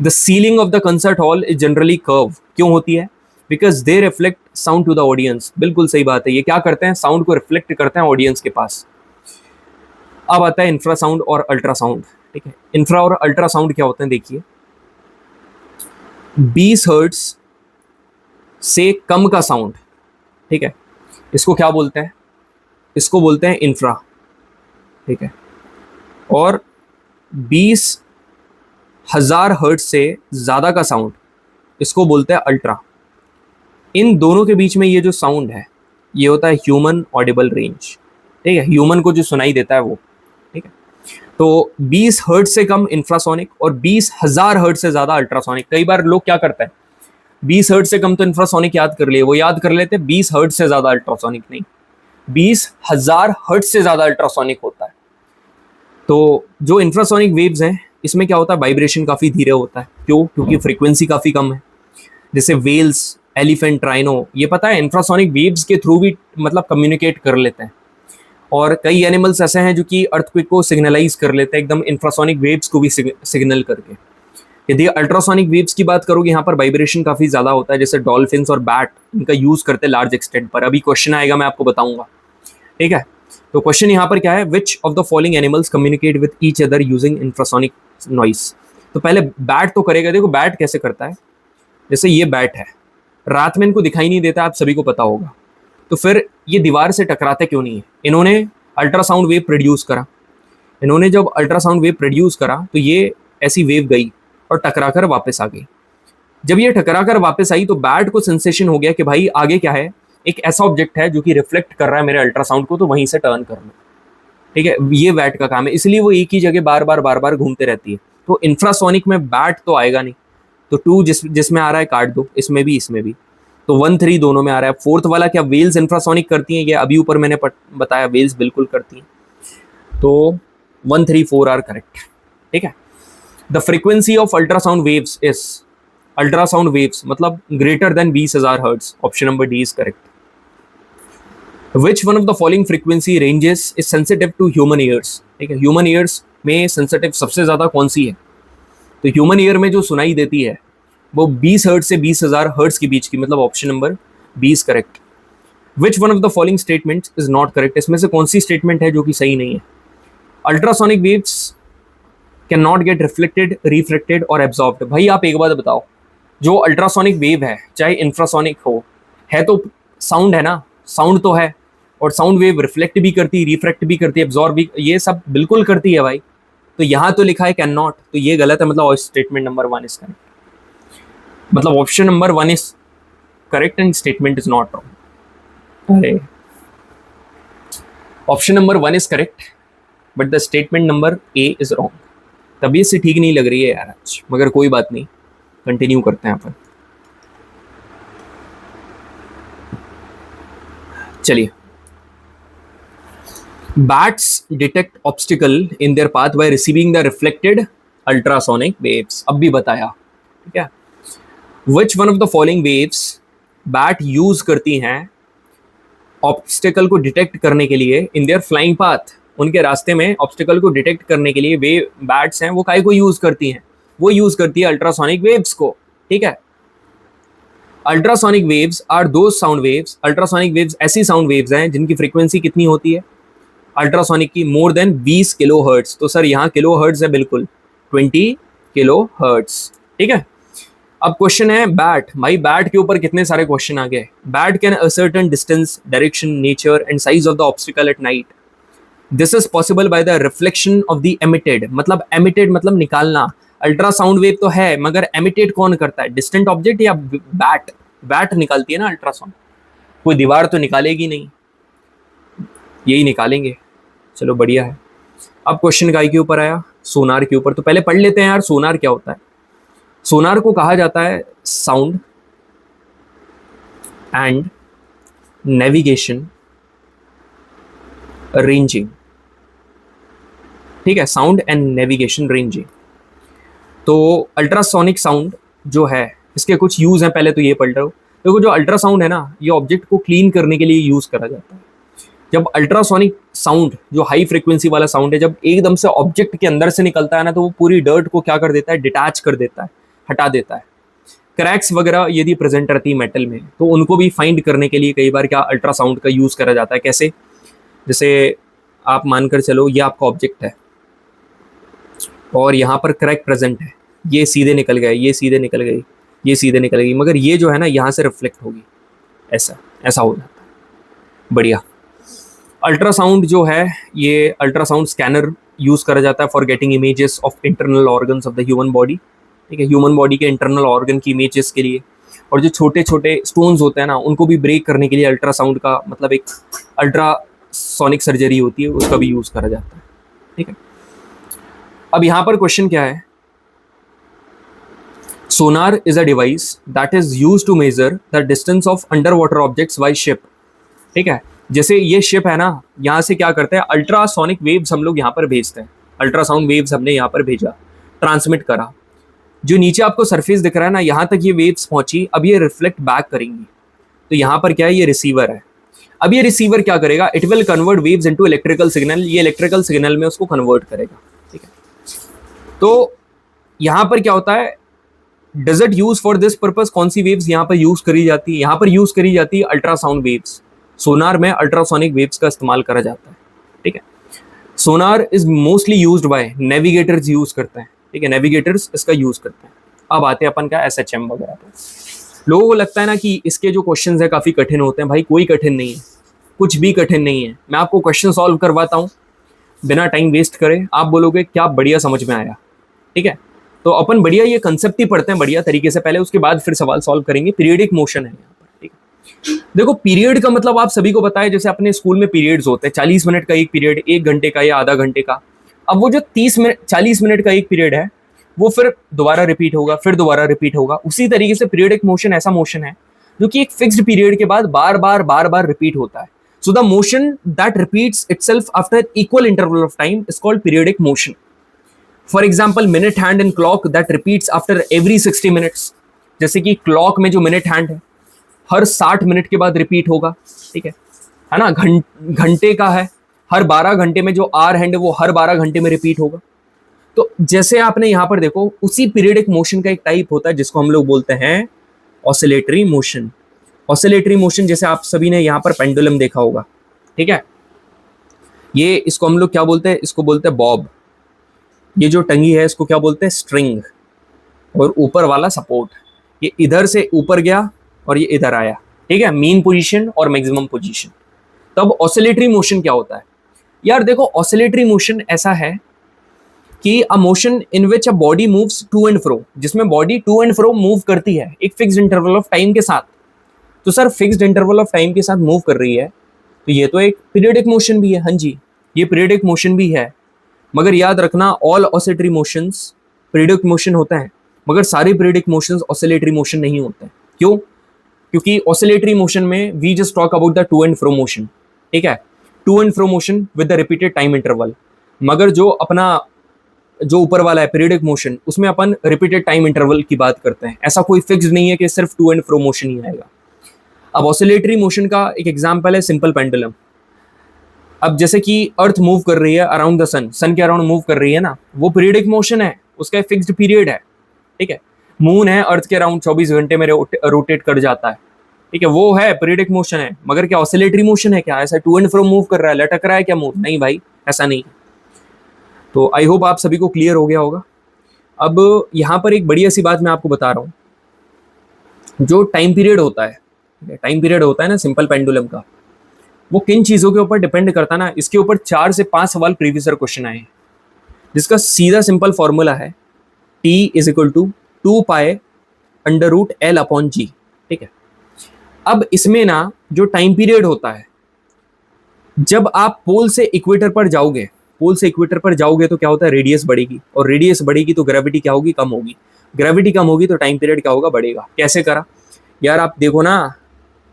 The ceiling of the concert hall is generally curve, क्यों होती है? Because they reflect sound to the audience. बिल्कुल सही बात है, ये क्या करते हैं, साउंड को रिफ्लेक्ट करते हैं ऑडियंस के पास। अब आता है इंफ्रासाउंड और अल्ट्रासाउंड, ठीक है। इंफ्रा और अल्ट्रासाउंड क्या होते हैं, देखिए 20 हर्ट्ज से कम का साउंड, ठीक है, इसको क्या बोलते हैं? इसको बोलते हैं इंफ्रा, ठीक है। और 20,000 हर्ट्ज से ज्यादा का साउंड, इसको बोलते हैं अल्ट्रा। इन दोनों के बीच में ये जो साउंड है, ये होता है ह्यूमन ऑडिबल रेंज, ठीक है, ह्यूमन को जो सुनाई देता है वो, ठीक है। तो 20 हर्ट्ज से कम इंफ्रासोनिक और 20,000 हर्ट्ज से ज्यादा अल्ट्रासोनिक। कई बार लोग क्या करते हैं, 20 हर्ट्ज से कम तो इंफ्रासोनिक याद कर लिए, वो याद कर लेते, 20 हर्ट्ज से ज्यादा अल्ट्रासोनिक नहीं, 20,000 हर्ट्ज से ज्यादा अल्ट्रासोनिक होता है। तो जो इंफ्रासोनिक वेव्स हैं, इसमें क्या होता है, वाइब्रेशन काफी धीरे होता है। क्यों? क्योंकि फ्रीक्वेंसी काफी कम है। जैसे वेल्स, एलिफेंट, राइनो, ये पता है इंफ्रासोनिक वेव्स के थ्रू भी मतलब कम्युनिकेट कर लेते हैं। और कई एनिमल्स ऐसे हैं जो कि अर्थक्वेक को सिग्नलाइज कर लेते हैं एकदम इंफ्रासोनिक वेव्स को भी सिग्नल करके। यदि अल्ट्रासोनिक वेव्स की बात करोगे, यहाँ पर वाइब्रेशन काफी ज्यादा होता है। जैसे डॉल्फिन्स और बैट इनका यूज करते हैं लार्ज एक्सटेंट पर। अभी क्वेश्चन आएगा, मैं आपको बताऊंगा, ठीक है। तो क्वेश्चन यहाँ पर क्या है, which of the following animals communicate with each other using infrasonic noise. तो पहले बैट तो करेगा। देखो बैट कैसे करता है, जैसे ये बैट है, रात में इनको दिखाई नहीं देता, आप सभी को पता होगा। तो फिर ये दीवार से टकराते क्यों नहीं है? इन्होंने अल्ट्रासाउंड वेव प्रोड्यूस करा। इन्होंने जब अल्ट्रासाउंड वेव प्रोड्यूस करा तो ये ऐसी वेव गई और टकरा कर वापस आ गई। जब ये टकरा कर वापस आई तो बैट को सेंसेशन हो गया कि भाई आगे क्या है, एक ऐसा ऑब्जेक्ट है जो कि रिफ्लेक्ट कर रहा है मेरे अल्ट्रासाउंड को, तो वहीं से टर्न कर लो, ठीक है। ये बैट का काम है, इसलिए वो एक ही जगह बार बार घूमते रहती है। तो इंफ्रासोनिक में बैट तो आएगा नहीं, तो 2 जिसमें आ रहा है काट दो, इसमें भी। तो 1, 3 दोनों में आ रहा है। 4th वाला क्या वेल्स इंफ्रासोनिक करती हैं? ये अभी ऊपर मैंने बताया, वेल्स बिल्कुल करती हैं। तो 1, 3, 4 आर करेक्ट, ठीक है। The frequency of ultrasound waves is, ultrasound waves मतलब greater than 20,000 hertz. Option number D is correct. Which one of the following frequency ranges is sensitive to human ears, ठीक है। Human ears में sensitive सबसे ज्यादा कौन सी है? तो human ear में जो सुनाई देती है वो 20 हर्ट्ज से 20,000 हर्ट्ज के बीच की, मतलब option number 20 correct. Which one of the following statement is not correct, इसमें से कौन सी स्टेटमेंट है जो कि सही नहीं है? Ultrasonic waves can not gate reflected, refracted और एब्जॉर्ब्ड। भाई आप एक बात बताओ, जो अल्ट्रासोनिक वेव है चाहे इंफ्रासोनिक हो, है तो साउंड है ना, साउंड तो है, और साउंड वेव रिफ्लेक्ट भी करती, रिफ्रैक्ट भी करती, एब्जॉर्ब भी, ये सब बिल्कुल करती है भाई। तो यहाँ तो लिखा है कैन नॉट, तो ये गलत है, मतलब स्टेटमेंट नंबर 1 इज करेक्ट, मतलब option number 1 is correct and statement is not wrong. अरे option number 1 is correct but the statement number A is wrong. तबीयत से ठीक नहीं लग रही है यार आज, मगर कोई बात नहीं, कंटिन्यू करते हैं अपन। चलिए, bats detect obstacle in their path by receiving the reflected ultrasonic waves. अब भी बताया, ठीक है। Which one of the following waves bat use करती हैं ऑब्स्टिकल को डिटेक्ट करने के लिए इन देयर फ्लाइंग पाथ। उनके रास्ते में ऑब्स्टिकल को डिटेक्ट करने के लिए वे बैट्स हैं वो काय को यूज करती हैं, वो यूज करती है अल्ट्रासोनिक वेव्स को, ठीक है। अल्ट्रासोनिक वेव्स आर दो साउंड वेव्स, अल्ट्रासोनिक वेव्स ऐसी साउंड वेव्स हैं जिनकी फ्रीक्वेंसी कितनी होती है अल्ट्रासोनिक की, मोर देन 20 किलो हर्ट्ज। तो सर यहाँ किलो हर्ट्ज है, बिल्कुल 20 किलो हर्ट्ज, ठीक है। अब क्वेश्चन है बैट, भाई बैट के ऊपर कितने सारे क्वेश्चन आ गए। Bat can ascertain distance, direction, nature and size of the obstacle at night. This is possible by the reflection of the emitted, मतलब एमिटेड मतलब निकालना। अल्ट्रासाउंड वेव तो है मगर एमिटेड कौन करता है, डिस्टेंट ऑब्जेक्ट या बैट? बैट निकालती है ना अल्ट्रासाउंड, कोई दीवार तो निकालेगी नहीं, यही निकालेंगे। चलो बढ़िया है। अब क्वेश्चन काय के ऊपर आया, सोनार के ऊपर। तो पहले पढ़ लेते हैं यार सोनार क्या होता है। सोनार को कहा जाता है साउंड एंड नेविगेशन रेंजिंग, ठीक है, साउंड एंड नेविगेशन रेंजिंग। तो अल्ट्रासोनिक साउंड जो है इसके कुछ यूज हैं, पहले तो ये पढ़ रहे हो। देखो जो अल्ट्रासाउंड है ना, ये ऑब्जेक्ट को क्लीन करने के लिए यूज करा जाता है। जब अल्ट्रासोनिक साउंड जो हाई फ्रीक्वेंसी वाला साउंड है, जब एकदम से ऑब्जेक्ट के अंदर से निकलता है ना, तो वो पूरी डर्ट को क्या कर देता है, डिटैच कर देता है, हटा देता है। क्रैक्स वगैरह यदि प्रेजेंट रहती है मेटल में, तो उनको भी फाइंड करने के लिए कई बार क्या अल्ट्रासाउंड का यूज करा जाता है। कैसे? जैसे आप मानकर चलो ये आपका ऑब्जेक्ट है और यहाँ पर क्रैक प्रेजेंट है, ये सीधे निकल गए, ये सीधे निकल गई, ये सीधे निकल गई, मगर ये जो है ना यहाँ से रिफ्लेक्ट होगी, ऐसा ऐसा हो जाता है। बढ़िया। अल्ट्रासाउंड जो है, ये अल्ट्रासाउंड स्कैनर यूज करा जाता है for getting images of internal organs of the human body, ठीक है, ह्यूमन बॉडी के इंटरनल ऑर्गन की इमेजेस के लिए। और जो छोटे छोटे स्टोन्स होते हैं ना, उनको भी ब्रेक करने के लिए अल्ट्रासाउंड का मतलब एक अल्ट्रासोनिक सर्जरी होती है, उसका भी यूज करा जाता है, ठीक है। अब यहाँ पर क्वेश्चन क्या है, sonar is a device that is used to measure the distance of under water objects by ship, ठीक है। जैसे ये शिप है ना, यहाँ से क्या करते हैं, अल्ट्रासोनिक वेव्स हम लोग यहाँ पर भेजते हैं, अल्ट्रासाउंड वेव्स हमने यहाँ पर भेजा, ट्रांसमिट करा। जो नीचे आपको सरफेस दिख रहा है ना, यहाँ तक ये वेव्स पहुंची, अब ये रिफ्लेक्ट बैक करेंगी। तो यहाँ पर क्या है, ये रिसीवर है। अब ये रिसीवर क्या करेगा, it will convert waves into electrical signal, ये इलेक्ट्रिकल सिग्नल में उसको कन्वर्ट करेगा, ठीक है। तो यहाँ पर क्या होता है, does it use for this purpose, कौन सी वेव्स यहाँ पर यूज करी जाती है, यहाँ पर यूज करी जाती है अल्ट्रासाउंड वेव्स। सोनार में अल्ट्रासोनिक वेव्स का इस्तेमाल करा जाता है, ठीक है। Sonar is mostly used by navigators, use करते हैं, ठीक है, नेविगेटर्स इसका यूज करते हैं। अब आते हैं अपन का एसएचएम वगैरह पे। लोगों को लगता है ना कि इसके जो क्वेश्चंस है काफी कठिन होते हैं, भाई कोई कठिन नहीं है, कुछ भी कठिन नहीं है। मैं आपको क्वेश्चन सॉल्व करवाता हूँ बिना टाइम वेस्ट करे, आप बोलोगे क्या बढ़िया समझ में आया, ठीक है। तो अपन बढ़िया ये कंसेप्ट ही पढ़ते हैं बढ़िया तरीके से पहले, उसके बाद फिर सवाल सॉल्व करेंगे। पीरियडिक मोशन है यहाँ पर, ठीक है। देखो पीरियड का मतलब आप सभी को पता है, जैसे अपने स्कूल में पीरियड्स होते हैं, 40 मिनट का एक पीरियड, 1 घंटे का या आधा घंटे का। अब वो जो 40 मिनट का एक पीरियड है, वो फिर दोबारा रिपीट होगा, फिर दोबारा रिपीट होगा। उसी तरीके से पीरियडिक मोशन ऐसा मोशन है जो कि एक फिक्स्ड पीरियड के बाद बार बार रिपीट होता है। So the motion that repeats itself after equal interval of time is called periodic motion. For example minute hand in clock that repeats after every 60 minutes. जैसे कि क्लॉक में जो मिनट हैंड है हर 60 minute के बाद repeat होगा, ठीक है ना। घंटे का है, हर 12 घंटे में जो आर हैंड है वो हर 12 घंटे में रिपीट होगा। तो जैसे आपने यहाँ पर देखो, उसी पीरियडिक मोशन का एक टाइप होता है जिसको हम लोग बोलते हैं ऑसिलेटरी मोशन। ऑसिलेटरी मोशन, जैसे आप सभी ने यहाँ पर पेंडुलम देखा होगा, ठीक है, ये इसको हम लोग क्या बोलते हैं, इसको बोलते हैं बॉब। ये जो टंगी है इसको क्या बोलते हैं, स्ट्रिंग। और ऊपर वाला सपोर्ट, ये इधर से ऊपर गया और ये इधर आया, ठीक है, मीन पोजीशन और मैक्सिमम पोजीशन। तब ऑसिलेटरी मोशन क्या होता है यार, देखो ऑसिलेटरी मोशन ऐसा है कि a motion in which a body moves to and fro, जिसमें body to and fro move करती है एक फिक्स्ड इंटरवल ऑफ टाइम के साथ। तो sir fixed interval of time के साथ मूव कर रही है, तो ये तो एक पीरियडिक मोशन भी है, हाँ जी ये पीरियडिक मोशन भी है, मगर याद रखना all oscillatory motions periodic motion होता है, मगर सारे पीरियडिक मोशंस ऑसिलेटरी मोशन नहीं होते हैं। क्यों? क्योंकि ऑसिलेटरी मोशन में we just talk about the to and fro motion, ठीक है, to and fro motion with the repeated time interval, मगर जो अपना जो ऊपर वाला है पीरियडिक मोशन, उसमें अपन रिपीटेड टाइम इंटरवल की बात करते हैं। ऐसा कोई फिक्स नहीं है कि सिर्फ टू एंड फ्रो मोशन ही आएगा। अब ऑसिलेटरी मोशन का एक एग्जांपल है सिंपल पेंडुलम। अब जैसे कि अर्थ मूव कर रही है अराउंड द सन, सन के अराउंड मूव कर रही है ना, वो पीरियडिक मोशन है, उसका फिक्स्ड पीरियड है, ठीक है। मून है अर्थ के अराउंड 24 घंटे में रोटेट कर जाता है, ठीक है, वो है पीरियडिक मोशन है, मगर क्या ऑसिलेटरी मोशन है क्या? ऐसा टू एंड फ्रो मूव कर रहा है, लटक रहा है क्या मून? नहीं भाई, ऐसा नहीं। तो आई होप आप सभी को क्लियर हो गया होगा। अब यहाँ पर एक बढ़िया सी बात मैं आपको बता रहा हूँ, जो टाइम पीरियड होता है ना सिंपल पेंडुलम का, वो किन चीज़ों के ऊपर डिपेंड करता है ना, इसके ऊपर 4 से 5 सवाल प्रीवियस क्वेश्चन आए हैं, जिसका सीधा सिंपल फॉर्मूला है T is equal to 2 pi under root L upon G, ठीक है। अब इसमें ना जो टाइम पीरियड होता है, जब आप पोल से इक्वेटर पर जाओगे तो क्या होता है, रेडियस बढ़ेगी, और रेडियस बढ़ेगी तो ग्रेविटी क्या होगी, कम होगी। ग्रेविटी कम होगी तो टाइम पीरियड क्या होगा, बढ़ेगा। कैसे करा यार, आप देखो ना,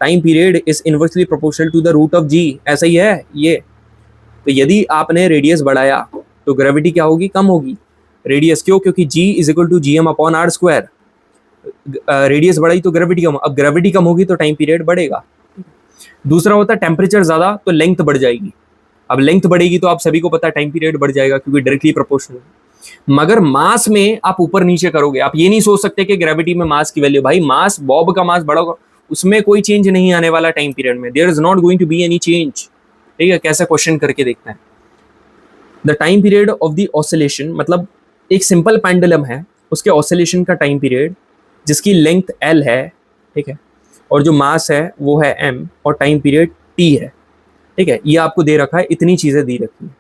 time period is inversely proportional to the root of G, ऐसा ही है ये। तो यदि आपने रेडियस बढ़ाया तो ग्रेविटी क्या होगी, कम होगी। रेडियस क्यों? क्योंकि G is equal to G M upon R square. Radius बढ़ाई तो ग्रेविटी कम, अब ग्रेविटी कम होगी तो टाइम पीरियड बढ़ेगा। दूसरा होता है टेम्परेचर ज्यादा तो लेंथ बढ़ जाएगी। अब लेंथ बढ़ेगी तो आप सभी को पता है टाइम पीरियड बढ़ जाएगा, क्योंकि डायरेक्टली प्रोपोर्शनल। मगर मास में आप ऊपर नीचे करोगे, आप ये नहीं सोच सकते कि ग्रेविटी में मास की वैल्यू, भाई मास, बॉब का मास बढ़ा, उसमें कोई चेंज नहीं आने वाला टाइम पीरियड में, there is not going to be any change, ठीक है। कैसा क्वेश्चन करके देखते हैं। The time period of the oscillation, मतलब एक सिंपल पेंडुलम है, उसके ऑसिलेशन का टाइम पीरियड जिसकी लेंथ L है, ठीक है, और जो मास है वो है m, और टाइम पीरियड T है, ठीक है। ये आपको दे रखा है, इतनी चीजें दी रखी है।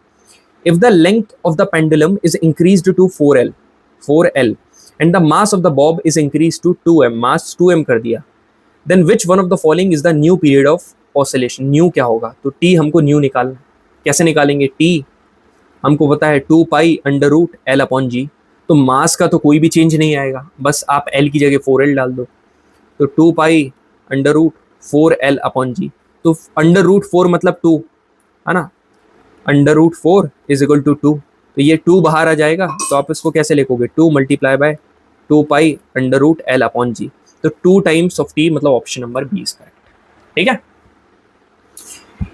If the length of the pendulum is increased to 4L and the mass of the bob is increase to 2m, mass 2m कर दिया, then which one of the following is the new period of oscillation. New क्या होगा, तो T हमको new निकालना। कैसे निकालेंगे? T हमको पता है 2 pi under root L upon G, तो मास का तो कोई भी चेंज नहीं आएगा, बस आप L की जगह 4L डाल दो, तो 2 pi under root 4L upon G, तो अंडर रूट 4 मतलब 2 है ना, under root 4 is equal to 2, तो ये 2 बाहर आ जाएगा, तो आप इसको कैसे लिखोगे, 2 multiply by 2 pi under root L upon G, तो 2 टाइम्स ऑफ T, मतलब ऑप्शन नंबर 20 करेक्ट, ठीक है।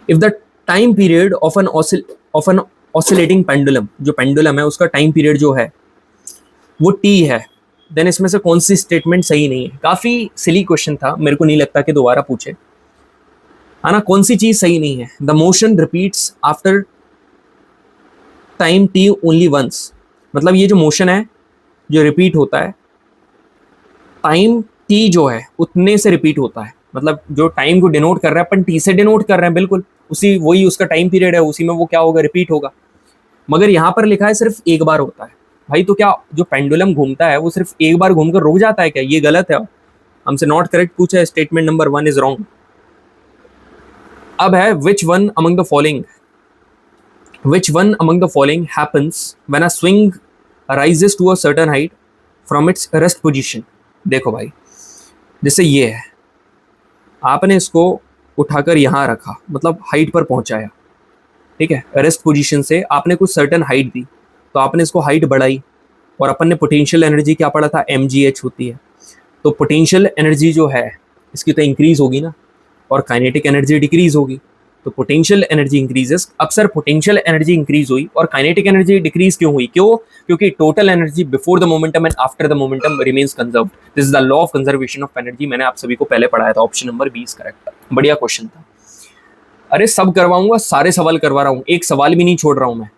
If the time period of an oscillating pendulum, जो पेंडुलम है उसका टाइम पीरियड जो है वो T है, देन इसमें से कौन सी स्टेटमेंट सही नहीं है। काफी सिली क्वेश्चन था, मेरे को नहीं लगता कि दोबारा पूछे, है ना। कौन सी चीज सही नहीं है? The motion repeats after time T only once, मतलब ये जो मोशन है जो रिपीट होता है, टाइम T जो है उतने से रिपीट होता है, मतलब जो टाइम को डिनोट कर रहा है अपन T से डिनोट कर रहे हैं, बिल्कुल उसी, वही उसका टाइम पीरियड है, उसी में वो क्या होगा, रिपीट होगा। मगर यहाँ पर लिखा है सिर्फ एक बार होता है। भाई तो क्या जो पेंडुलम घूमता है वो सिर्फ एक बार घूमकर रुक जाता है क्या? ये गलत है, हमसे नॉट करेक्ट पूछा है, स्टेटमेंट नंबर 1 इज रॉन्ग। अब है which one among the following happens when a swing rises to a certain height from its rest position. देखो भाई, जैसे ये है, आपने इसको उठाकर यहाँ रखा, मतलब हाइट पर पहुंचाया, ठीक है, रेस्ट पोजीशन से आपने कुछ सर्टेन हाइट दी, तो आपने इसको हाइट बढ़ाई, और अपन ने पोटेंशियल एनर्जी क्या पढ़ा था, mgh होती है। तो पोटेंशियल एनर्जी जो है इसकी तो इंक्रीज होगी ना, और काइनेटिक एनर्जी डिक्रीज होगी, तो पोटेंशियल एनर्जी इंक्रीजेस। अक्सर पोटेंशियल एनर्जी इंक्रीज हुई और काइनेटिक एनर्जी डिक्रीज क्यों हुई? क्यों? क्योंकि total energy before the momentum and after the momentum remains conserved. This is the law of conservation of energy, मैंने आप सभी को पहले पढ़ाया था। ऑप्शन नंबर 20 करेक्ट, बढ़िया क्वेश्चन था। अरे सब करवाऊंगा, सारे सवाल करवा रहा हूँ, एक सवाल भी नहीं छोड़ रहा हूँ मैं।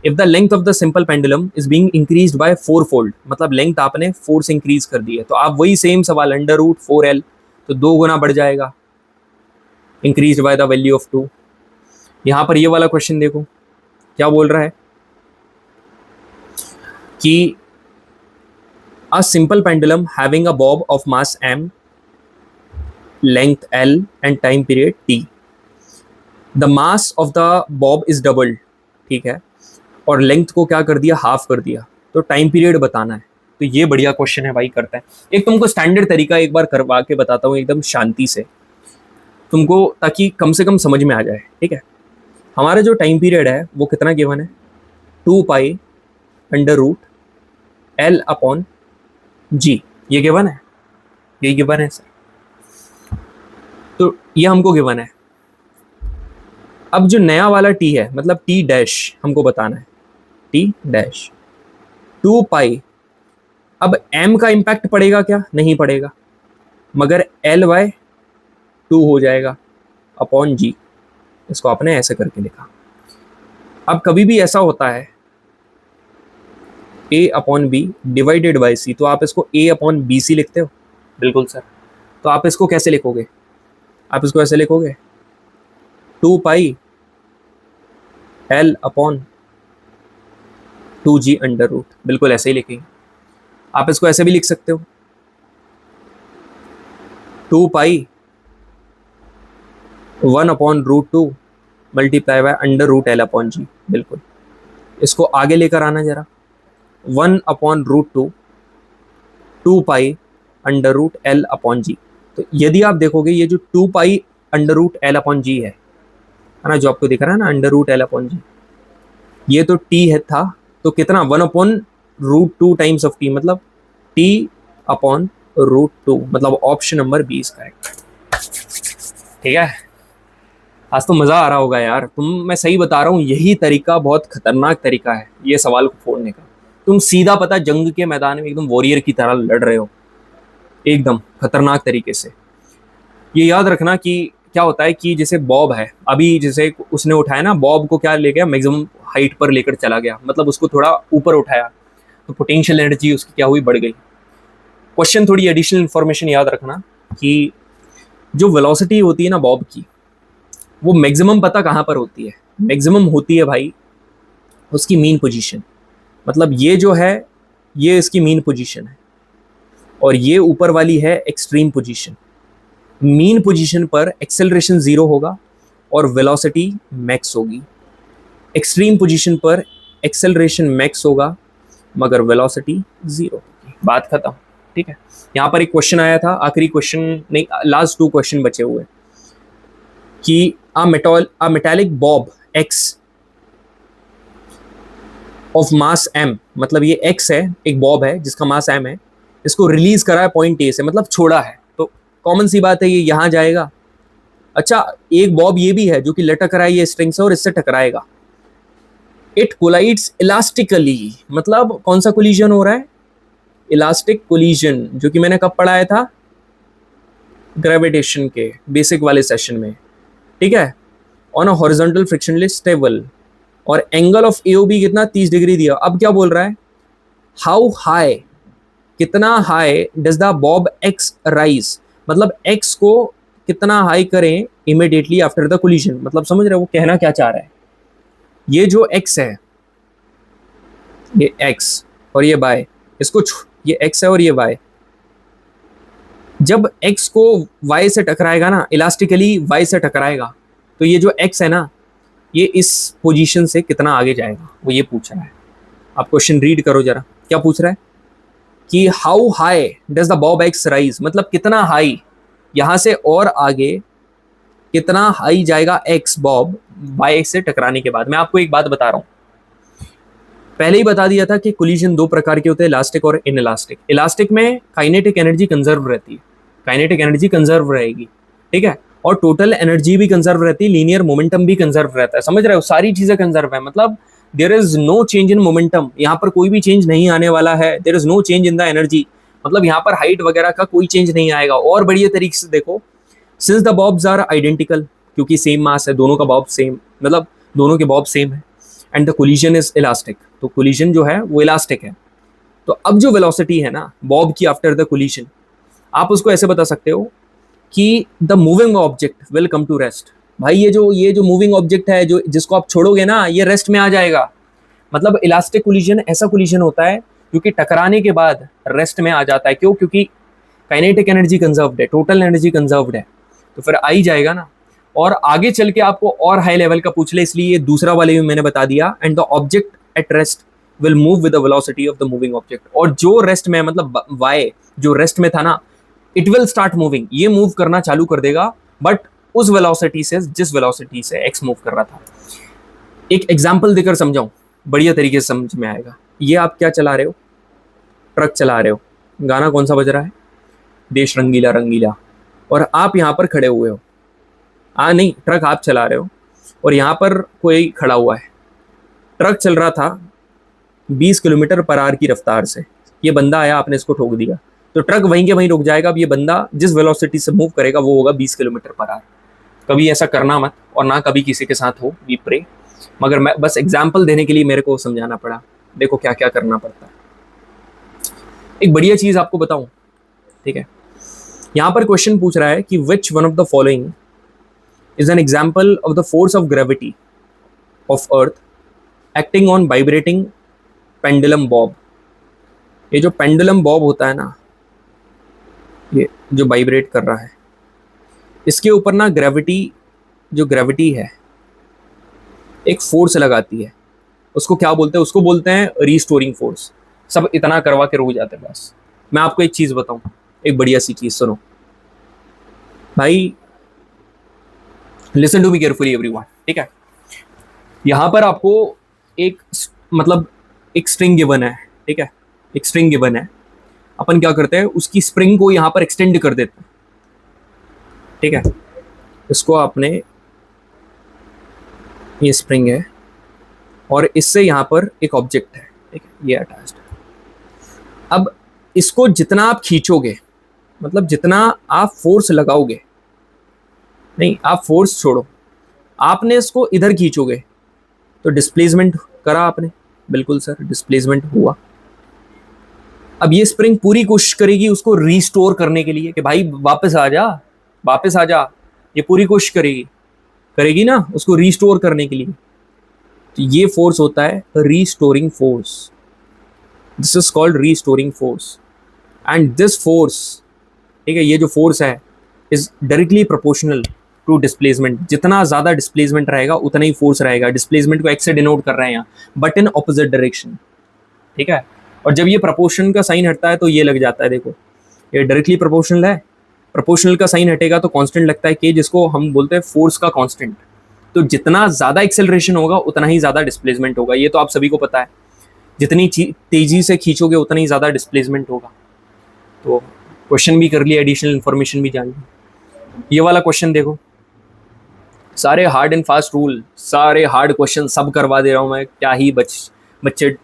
If the length of the simple pendulum is being increased by 4-fold, मतलब लेंथ आपने 4 से इंक्रीज कर दी है, तो आप वही सेम सवाल अंडर रूट 4L, तो 2 गुना बढ़ जाएगा, increased by the value of 2। यहां पर ये वाला क्वेश्चन देखो क्या बोल रहा है कि a simple pendulum having a Bob of mass m, length L and time period T, the mass of the bob is doubled, ठीक है, और लेंथ को क्या कर दिया, हाफ कर दिया, तो टाइम पीरियड बताना है। तो ये बढ़िया क्वेश्चन है भाई, करते हैं। एक तुमको स्टैंडर्ड तरीका एक बार करवा के बताता हूँ एकदम शांति से तुमको, ताकि कम से कम समझ में आ जाए, ठीक है। हमारा जो टाइम पीरियड है वो कितना गिवन है, 2π/L/G, ये गिवन है, ये गिवन है सर, तो ये हमको गिवन है। अब जो नया वाला t है, मतलब t डैश हमको बताना है, t डैश 2π। अब m का इम्पैक्ट पड़ेगा क्या, नहीं पड़ेगा, मगर L/2 हो जाएगा अपॉन g। इसको आपने ऐसे करके लिखा। अब कभी भी ऐसा होता है A/B डिवाइडेड बाई c, तो आप इसको A/BC लिखते हो, बिल्कुल सर। तो आप इसको कैसे लिखोगे, आप इसको ऐसे लिखोगे 2πL/2g², बिल्कुल ऐसे ही लिखेंगे। आप इसको ऐसे भी लिख सकते हो 2π1/√2 मल्टीप्लाई बाय √L/G, बिल्कुल। इसको आगे लेकर आना जरा, 1/√2 2π√L/G। तो यदि आप देखोगे ये जो 2π√L/G है ना, जो आपको दिख रहा है ना √L/G, ये तो t है था, तो कितना 1/√2 टाइम्स ऑफ t, मतलब t/√2, मतलब option number B is correct. ठीक है, आज तो मजा आ रहा होगा यार। मैं सही बता रहा हूँ, यही तरीका बहुत खतरनाक तरीका है ये सवाल को फोड़ने का। तुम सीधा पता जंग के मैदान में एकदम वॉरियर की तरह लड़ रहे हो, एकदम खतरनाक तरीके से। ये याद रखना कि क्या होता है कि जैसे बॉब है, अभी जैसे उसने उठाया ना, बॉब को क्या ले गया, मैक्सिमम हाइट पर लेकर चला गया, मतलब उसको थोड़ा ऊपर उठाया, तो पोटेंशियल एनर्जी उसकी क्या हुई, बढ़ गई। क्वेश्चन थोड़ी एडिशनल इंफॉर्मेशन याद रखना कि जो वेलोसिटी होती है ना बॉब की, वो मैक्सिमम पता कहाँ पर होती है, मैक्सिमम होती है भाई उसकी मीन पोजीशन। मतलब ये जो है ये इसकी मीन पोजीशन है, और ये ऊपर वाली है एक्सट्रीम पोजीशन। मीन पोजीशन पर एक्सेलरेशन 0 होगा और वेलोसिटी मैक्स होगी। एक्सट्रीम पोजीशन पर एक्सेलरेशन मैक्स होगा मगर वेलोसिटी 0 होगी। बात खत्म, ठीक है। यहाँ पर एक क्वेश्चन आया था, आखिरी क्वेश्चन नहीं, लास्ट 2 क्वेश्चन बचे हुए, कि a metallic bob x of mass m, मतलब ये x है, एक बॉब है जिसका मास m है, इसको रिलीज करा है पॉइंट A से, मतलब छोड़ा है, तो कॉमन सी बात है ये यहाँ जाएगा। अच्छा, एक बॉब ये भी है जो कि लटक रहा है ये स्ट्रिंग से और इससे टकराएगा। इट कोलाइड्स इलास्टिकली, मतलब कौन सा कोलिजन हो रहा है, इलास्टिक कोलिजन, जो कि मैंने कब पढ़ाया था, ग्रेविटेशन के बेसिक वाले सेशन में, ठीक है। On a horizontal frictionless table, और एंगल ऑफ AOB कितना, 30 डिग्री दिया। अब क्या बोल रहा है, हाउ हाई, कितना high does the Bob x rise, मतलब एक्स को कितना हाई करें इमीडिएटली आफ्टर द कोलिजन। मतलब समझ रहे हो वो कहना क्या चाह रहा है। ये जो एक्स है, ये एक्स और ये वाई, इसको ये एक्स है और ये वाई, जब x को y से टकराएगा ना, इलास्टिकली y से टकराएगा, तो ये जो x है ना, ये इस पोजीशन से कितना आगे जाएगा, वो ये पूछ रहा है। आप क्वेश्चन रीड करो जरा, क्या पूछ रहा है कि how high does the Bob x rise, मतलब कितना हाई यहाँ से और आगे कितना हाई जाएगा x बॉब y से टकराने के बाद। मैं आपको एक बात बता रहा हूँ, पहले ही बता दिया था कि कोलिजन 2 प्रकार के होते हैं, इलास्टिक और इनइलास्टिक। इलास्टिक में काइनेटिक एनर्जी कंजर्व रहती है, काइनेटिक एनर्जी कंजर्व रहेगी, ठीक है, और टोटल एनर्जी भी कंजर्व रहती है, लीनियर मोमेंटम भी कंजर्व रहता है। समझ रहे हो, सारी चीजें कंजर्व है, मतलब there is no change in momentum, यहाँ पर कोई भी चेंज नहीं आने वाला है। There is no change in the energy, मतलब यहाँ पर हाइट वगैरह का कोई चेंज नहीं आएगा। और बढ़िया तरीके से देखो, since the bobs are identical, क्योंकि सेम मास है, दोनों का बॉब सेम, मतलब दोनों के बॉब सेम है, and the collision is elastic, तो कोलिजन जो है वो इलास्टिक है। तो अब जो वेलोसिटी है ना बॉब की आफ्टर द कोलिजन, आप उसको ऐसे बता सकते हो कि the moving object will come to rest. भाई ये जो मूविंग ऑब्जेक्ट है, जो जिसको आप छोड़ोगे ना, ये रेस्ट में आ जाएगा। मतलब इलास्टिक कोलिजन ऐसा कोलिजन होता है जो कि टकराने के बाद रेस्ट में आ जाता है। क्यों? क्योंकि काइनेटिक एनर्जी कंजर्व्ड है, टोटल एनर्जी कंजर्व्ड है, तो फिर आ ही जाएगा ना। और आगे चल के आपको और हाई लेवल का पूछ ले, इसलिए ये दूसरा वाले भी मैंने बता दिया। And the object at rest will move with the velocity of the moving object. और जो रेस्ट में मतलब वाई जो रेस्ट में था ना, इट विल स्टार्ट मूविंग, ये मूव करना चालू कर देगा, बट उस वेलोसिटी से जिस वेलोसिटी से एक्स मूव कर रहा था। एक एग्जांपल देकर समझाऊं, बढ़िया तरीके से समझ में आएगा। ये आप क्या चला रहे हो? ट्रक चला रहे हो। गाना कौन सा बज रहा है? देश रंगीला रंगीला। और आप यहाँ पर खड़े हुए हो, नहीं, ट्रक आप चला रहे हो और यहाँ पर कोई खड़ा हुआ है। ट्रक चल रहा था 20 किलोमीटर पर आवर की रफ्तार से, ये बंदा आया, आपने इसको ठोक दिया, तो ट्रक वहीं के वहीं रुक जाएगा। अब ये बंदा जिस वेलोसिटी से मूव करेगा वो होगा 20 किलोमीटर पर आवर। कभी ऐसा करना मत, और ना कभी किसी के साथ हो, वी प्रे। मगर मैं बस एग्जाम्पल देने के लिए मेरे को समझाना पड़ा। देखो क्या क्या करना पड़ता है। एक बढ़िया चीज आपको बताऊं, ठीक है? यहाँ पर क्वेश्चन पूछ रहा है कि which one of the following is an example of the force of gravity of earth acting on vibrating pendulum Bob. ये जो पेंडुलम बॉब होता है ना, ये जो वाइब्रेट कर रहा है, इसके ऊपर ना ग्रेविटी, जो ग्रेविटी है एक फोर्स लगाती है। उसको क्या बोलते हैं? उसको बोलते हैं रीस्टोरिंग फोर्स। सब इतना करवा के रुक जाते हैं। बस मैं आपको एक चीज बताऊं, एक बढ़िया सी चीज सुनो भाई, listen to me carefully everyone, ठीक है? यहां पर आपको एक मतलब एक स्ट्रिंग गिवन है, ठीक है? एक स्ट्रिंग गिवन है। अपन क्या करते हैं, उसकी स्प्रिंग को यहां पर एक्सटेंड कर देते हैं, ठीक है? इसको आपने, ये स्प्रिंग है और इससे यहां पर एक ऑब्जेक्ट है, ठीक है? ये अटैच्ड है। अब इसको जितना आप खींचोगे, मतलब जितना आप फोर्स लगाओगे, नहीं आप फोर्स छोड़ो, आपने इसको इधर खींचोगे तो डिस्प्लेसमेंट करा आपने, बिल्कुल सर डिस्प्लेसमेंट हुआ। अब ये स्प्रिंग पूरी कोशिश करेगी उसको रीस्टोर करने के लिए कि भाई वापस आ जा, वापस आ जा। ये पूरी कोशिश करेगी ना उसको रीस्टोर करने के लिए। तो ये फोर्स होता है restoring force. This is called restoring force. And this force, ठीक है, ये जो फोर्स है is directly proportional to displacement. जितना ज्यादा डिस्प्लेसमेंट रहेगा उतना ही फोर्स रहेगा। डिस्प्लेसमेंट को एक्स से डिनोट कर रहे हैं यहाँ, बट इन ऑपोजिट डायरेक्शन, ठीक है? और जब ये प्रोपोर्शन का साइन हटता है तो ये लग जाता है, देखो ये डायरेक्टली प्रोपोर्शनल है, प्रोपोर्शनल का साइन हटेगा तो कांस्टेंट लगता है के, जिसको हम बोलते हैं फोर्स का कांस्टेंट। तो जितना ज्यादा एक्सेलरेशन होगा उतना ही ज्यादा डिस्प्लेसमेंट होगा, ये तो आप सभी को पता है। जितनी तेजी से खींचोगे उतना ही ज्यादा डिस्प्लेसमेंट होगा। तो क्वेश्चन भी कर लिया, एडिशनल इन्फॉर्मेशन भी जान ली। ये वाला क्वेश्चन देखो, सारे हार्ड एंड फास्ट रूल, सारे हार्ड क्वेश्चन सब करवा दे रहा हूँ मैं, क्या ही बच्चे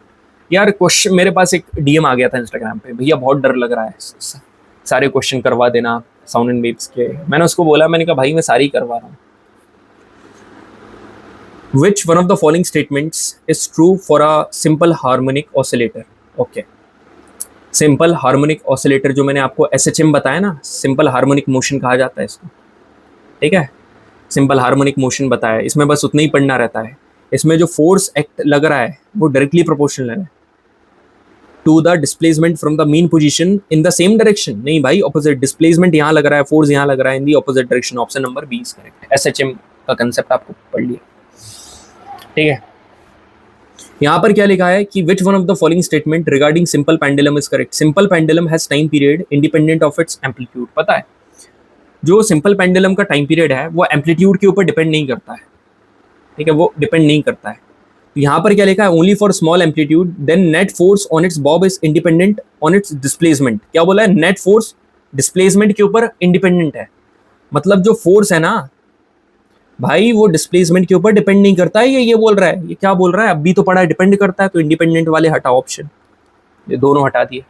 यार। क्वेश्चन मेरे पास एक डीएम आ गया था इंस्टाग्राम पे, भैया बहुत डर लग रहा है, सारे क्वेश्चन करवा देना साउंड एंड वेव्स के। मैंने उसको बोला, मैंने कहा भाई मैं सारी करवा रहा हूँ। Which one of the following statements is true for a simple harmonic oscillator? Okay. Simple harmonic oscillator जो मैंने आपको SHM बताया ना, सिंपल हार्मोनिक मोशन कहा जाता है इसको, ठीक है? सिंपल हार्मोनिक मोशन बताया, इसमें बस उतना ही पढ़ना रहता है। इसमें जो फोर्स एक्ट लग रहा है वो डायरेक्टली प्रोपोर्शनल है to the displacement from the mean position in the same direction. नहीं भाई, ऑपोजिट डिस्प्लेसमेंट यहाँ लग रहा है, फोर्स यहाँ लग रहा है, in the opposite direction. Option number B is correct. SHM का कंसेप्ट आपको पढ़ लिया, ठीक है? यहाँ पर क्या लिखा है कि which one of the following statement regarding simple pendulum is correct? Simple pendulum has time period independent of its amplitude. पता है जो सिंपल पेंडुलम का टाइम पीरियड है वो एम्पलीट्यूड के ऊपर डिपेंड नहीं करता है, ठीक है? वो डिपेंड नहीं करता है। तो यहाँ पर क्या लिखा है? Only for small amplitude then net force on its bob is independent on its displacement. क्या बोला है? नेट फोर्स डिस्प्लेसमेंट के ऊपर इंडिपेंडेंट है। मतलब जो फोर्स है ना भाई वो डिस्प्लेसमेंट के ऊपर डिपेंड नहीं करता है। ये बोल रहा है, ये क्या बोल रहा है? अभी तो पढ़ा डिपेंड करता है, तो इंडिपेंडेंट वाले हटाओ ऑप्शन, ये दोनों हटा दिए।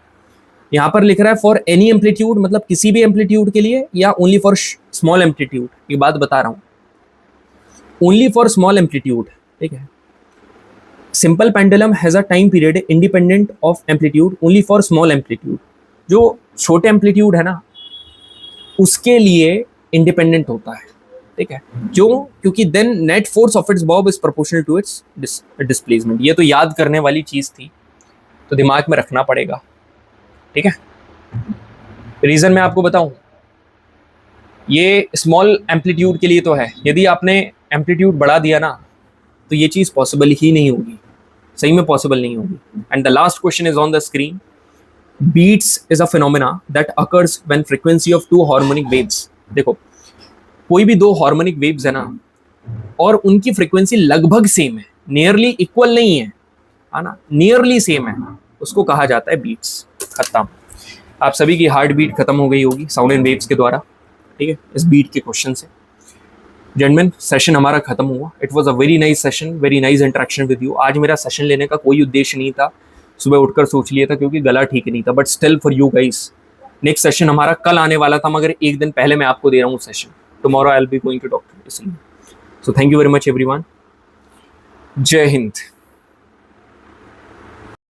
यहाँ पर लिख रहा है फॉर एनी एम्पलीट्यूड, मतलब किसी भी एम्पलीट्यूड के लिए, या ओनली फॉर स्मॉल एम्पलीट्यूड। ये बात बता रहा हूँ, ओनली फॉर स्मॉल एम्पलीट्यूड, ठीक है? Simple pendulum has a time period independent of amplitude only for small amplitude. जो छोटे एम्पलीट्यूड है ना उसके लिए इंडिपेंडेंट होता है, ठीक है? क्यों? क्योंकि then net force of its bob is proportional to its displacement. ये तो याद करने वाली चीज थी, तो दिमाग में रखना पड़ेगा, ठीक है? रीजन मैं आपको बताऊं, ये स्मॉल एम्पलीट्यूड के लिए तो है, यदि आपने एम्पलीट्यूड बढ़ा दिया ना तो ये चीज़ पॉसिबल ही नहीं होगी, सही में पॉसिबल नहीं होगी। And the last question is on the screen. Beats is a phenomena that occurs when frequency of two harmonic waves, देखो कोई भी दो हार्मोनिक वेव्स है ना और उनकी फ्रीक्वेंसी लगभग सेम है, नियरली इक्वल नहीं है ना, नियरली सेम है, उसको कहा जाता है बीट्स। खत्म। आप सभी की हार्ट बीट खत्म हो गई होगी साउंड एंड वेव्स के द्वारा, ठीक है, इस बीट के क्वेश्चन से। जेंटलमैन, सेशन हमारा खत्म हुआ। It was a very nice session, very nice interaction with you. आज मेरा सेशन लेने का कोई उद्देश्य नहीं था, सुबह उठकर सोच लिया था क्योंकि गला ठीक नहीं था, but still for you guys next session हमारा कल आने वाला था, मगर एक दिन पहले मैं आपको दे रहा हूँ session. Tomorrow I will be going to doctor, इसलिए। So thank you very much everyone. जय हिंद।